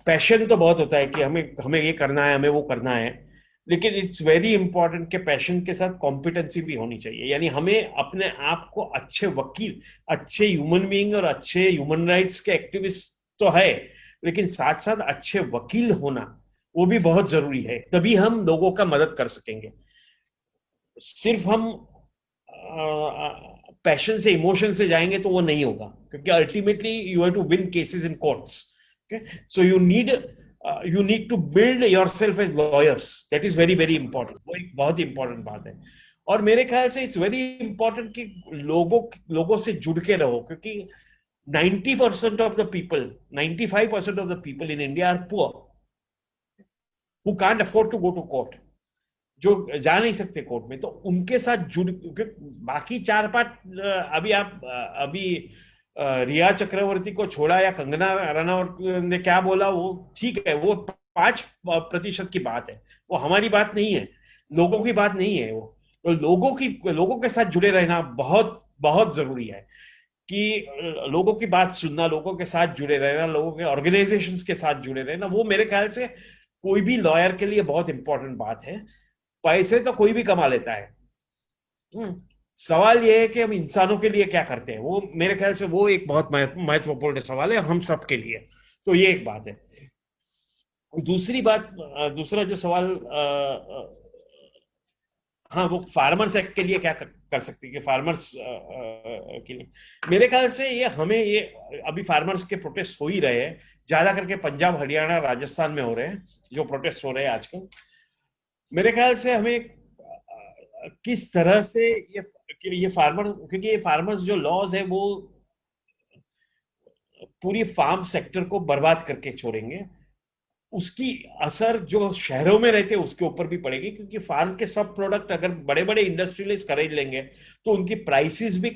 पैशन तो बहुत होता है कि हमें ये करना है, हमें वो करना है, लेकिन इट्स वेरी इंपॉर्टेंट कि पैशन के साथ कॉम्पिटेंसी भी होनी चाहिए। यानी हमें अपने आप को अच्छे वकील, अच्छे ह्यूमन बीइंग और अच्छे ह्यूमन राइट्स के एक्टिविस्ट तो है, लेकिन साथ साथ अच्छे वकील होना वो भी बहुत जरूरी है, तभी हम लोगों का मदद कर सकेंगे। सिर्फ हम पैशन से, इमोशन से जाएंगे तो वो नहीं होगा, क्योंकि ultimately you have to win cases in courts. So you need to build yourself as lawyers, that is very very important. वो एक बहुत ही इंपॉर्टेंट बात है। और मेरे ख्याल से इट्स वेरी इंपॉर्टेंट कि लोगों से जुड़ के रहो, क्योंकि 90% of the people, 95% of the people in India are poor, who can't afford to go to court, जो जा नहीं सकते कोर्ट में। तो उनके साथ जुड़, बाकी 4-5 अभी रिया चक्रवर्ती को छोड़ा या कंगना रनावत ने क्या बोला वो ठीक है, वो 5% की बात है, वो हमारी बात नहीं है, लोगों की बात नहीं है। वो तो लोगों के साथ जुड़े रहना बहुत बहुत जरूरी है, कि लोगों की बात सुनना, लोगों के साथ जुड़े रहना, लोगों के ऑर्गेनाइजेशंस के साथ जुड़े रहना, वो मेरे ख्याल से कोई भी लॉयर के लिए बहुत इंपॉर्टेंट बात है। पैसे तो कोई भी कमा लेता है, सवाल ये है कि हम इंसानों के लिए क्या करते हैं। वो मेरे ख्याल से वो एक बहुत महत्वपूर्ण सवाल है हम सब के लिए। तो ये एक बात है। दूसरा जो सवाल, हाँ, वो फार्मर्स एक्ट के लिए क्या कर सकते हैं, कि फार्मर्स के लिए मेरे ख्याल से ये अभी फार्मर्स के प्रोटेस्ट हो ही रहे हैं, ज्यादा करके पंजाब, हरियाणा, राजस्थान में हो रहे हैं जो प्रोटेस्ट हो रहे हैं आजकल। मेरे ख्याल से हमें किस तरह से ये फार्मर, क्योंकि ये फार्मर्स जो लॉज है वो पूरी फार्म सेक्टर को बर्बाद करके छोड़ेंगे, उसकी असर जो शहरों में रहते हैं उसके ऊपर भी पड़ेगी, क्योंकि फार्म के सब प्रोडक्ट अगर बड़े बड़े इंडस्ट्रियलिस्ट खरीद लेंगे तो उनकी प्राइसेस भी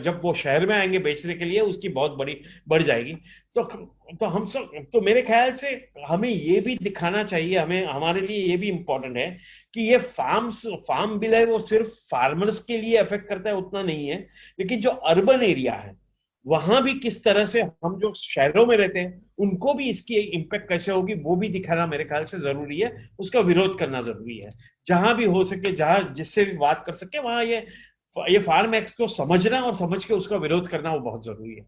जब वो शहर में आएंगे बेचने के लिए उसकी बहुत बड़ी बढ़ जाएगी। तो हम सब, तो मेरे ख्याल से हमें ये भी दिखाना चाहिए, हमारे लिए ये भी इंपॉर्टेंट है कि ये फार्म बिल है वो सिर्फ फार्मर्स के लिए अफेक्ट करता है उतना नहीं है, लेकिन जो अर्बन एरिया है वहां भी किस तरह से हम जो शहरों में रहते हैं उनको भी इसकी इम्पैक्ट कैसे होगी वो भी दिखाना मेरे ख्याल से जरूरी है, उसका विरोध करना जरूरी है। जहां भी हो सके, जहां जिससे भी बात कर सके, वहां ये फार्म एक्ट को समझना और समझ के उसका विरोध करना वो बहुत जरूरी है।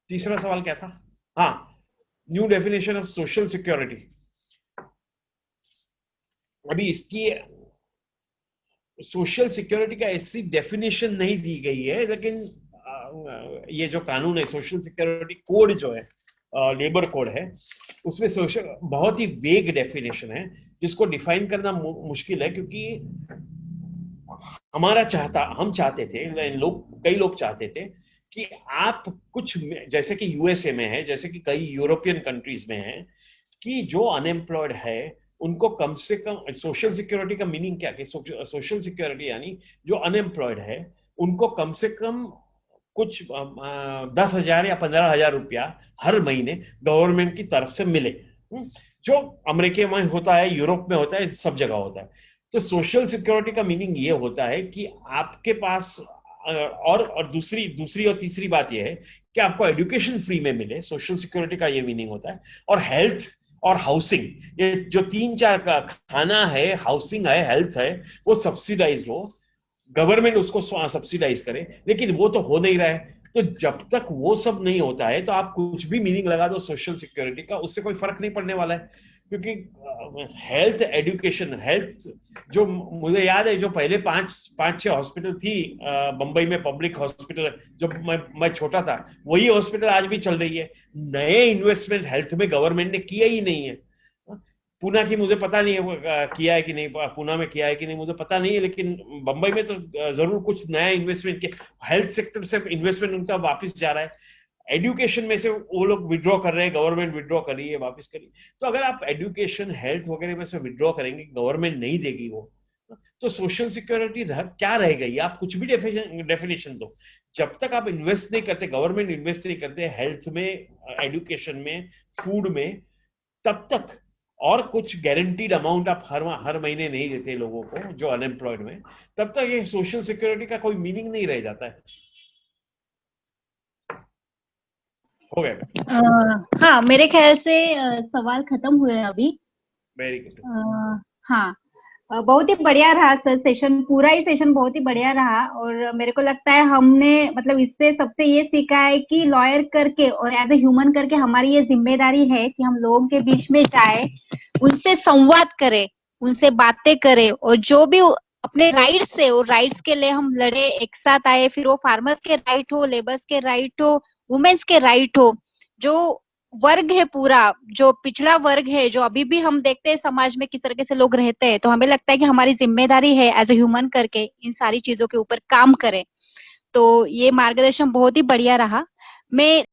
तीसरा सवाल क्या था? हाँ, new definition of social security. अभी इसकी सोशल सिक्योरिटी का ऐसी डेफिनेशन नहीं दी गई है, लेकिन ये जो कानून है, सोशल सिक्योरिटी कोड जो है, लेबर कोड है, उसमें सोशल बहुत ही वेग डेफिनेशन है जिसको डिफाइन करना मुश्किल है, क्योंकि हम चाहते थे, कई लोग चाहते थे कि आप कुछ, जैसे कि यूएसए में है, जैसे कि कई यूरोपियन कंट्रीज में है, कि जो अनएम्प्लॉयड है उनको कम से कम, सोशल सिक्योरिटी का मीनिंग क्या है? सोशल सिक्योरिटी यानी जो अनएम्प्लॉयड है उनको कम से कम कुछ 10,000 या 15,000 रुपया हर महीने गवर्नमेंट की तरफ से मिले, जो अमेरिका में होता है, यूरोप में होता है, सब जगह होता है। तो सोशल सिक्योरिटी का मीनिंग ये होता है कि आपके पास, और दूसरी और तीसरी बात यह है कि आपको एजुकेशन फ्री में मिले, सोशल सिक्योरिटी का ये मीनिंग होता है। और हेल्थ और हाउसिंग, ये जो 3-4 का खाना है, हाउसिंग है, हेल्थ है, वो सब्सिडाइज हो, गवर्नमेंट उसको सब्सिडाइज करे, लेकिन वो तो हो नहीं रहा है। तो जब तक वो सब नहीं होता है तो आप कुछ भी मीनिंग लगा दो सोशल सिक्योरिटी का, उससे कोई फर्क नहीं पड़ने वाला है। क्योंकि हेल्थ, एजुकेशन, हेल्थ, जो मुझे याद है, जो पहले 5-6 हॉस्पिटल थी बंबई में, पब्लिक हॉस्पिटल, जब मैं छोटा था, वही हॉस्पिटल आज भी चल रही है। नए इन्वेस्टमेंट हेल्थ में गवर्नमेंट ने किया ही नहीं है। पूना की मुझे पता नहीं है किया है कि नहीं, पूना में किया है कि नहीं मुझे पता नहीं है, लेकिन बंबई में तो जरूर कुछ नया इन्वेस्टमेंट किया, हेल्थ सेक्टर से इन्वेस्टमेंट उनका वापस जा रहा है। एजुकेशन में से वो लोग विड्रॉ कर रहे हैं, गवर्नमेंट विड्रॉ कर रही है, वापस करी। तो अगर आप एजुकेशन, हेल्थ वगैरह में से विड्रॉ करेंगे, गवर्नमेंट नहीं देगी वो, तो सोशल सिक्योरिटी क्या रह गई? आप कुछ भी डेफिनेशन दो, जब तक आप इन्वेस्ट नहीं करते, गवर्नमेंट इन्वेस्ट नहीं करते हेल्थ में, एजुकेशन में, फूड में, तब तक, और कुछ गारंटीड अमाउंट आप हर महीने नहीं देते लोगों को जो अनएम्प्लॉयड में, तब तक ये सोशल सिक्योरिटी का कोई मीनिंग नहीं रह जाता है। हो गया? हाँ, मेरे ख्याल से सवाल खत्म हुए अभी। Very good. हाँ, बहुत ही बढ़िया रहा सर सेशन, पूरा ही सेशन बहुत ही बढ़िया रहा। और मेरे को लगता है हमने मतलब इससे सबसे ये सीखा है कि लॉयर करके और एज ए ह्यूमन करके हमारी ये जिम्मेदारी है कि हम लोगों के बीच में जाए, उनसे संवाद करें, उनसे बातें करें, और जो भी अपने राइट्स है, और राइट्स के लिए हम लड़े, एक साथ आए, फिर वो फार्मर्स के राइट हो, लेबर्स के राइट हो, वुमेन्स के राइट हो, जो वर्ग है पूरा, जो पिछड़ा वर्ग है, जो अभी भी हम देखते हैं समाज में किस तरीके से लोग रहते हैं, तो हमें लगता है कि हमारी जिम्मेदारी है एज ए ह्यूमन करके इन सारी चीजों के ऊपर काम करें। तो ये मार्गदर्शन बहुत ही बढ़िया रहा। मैं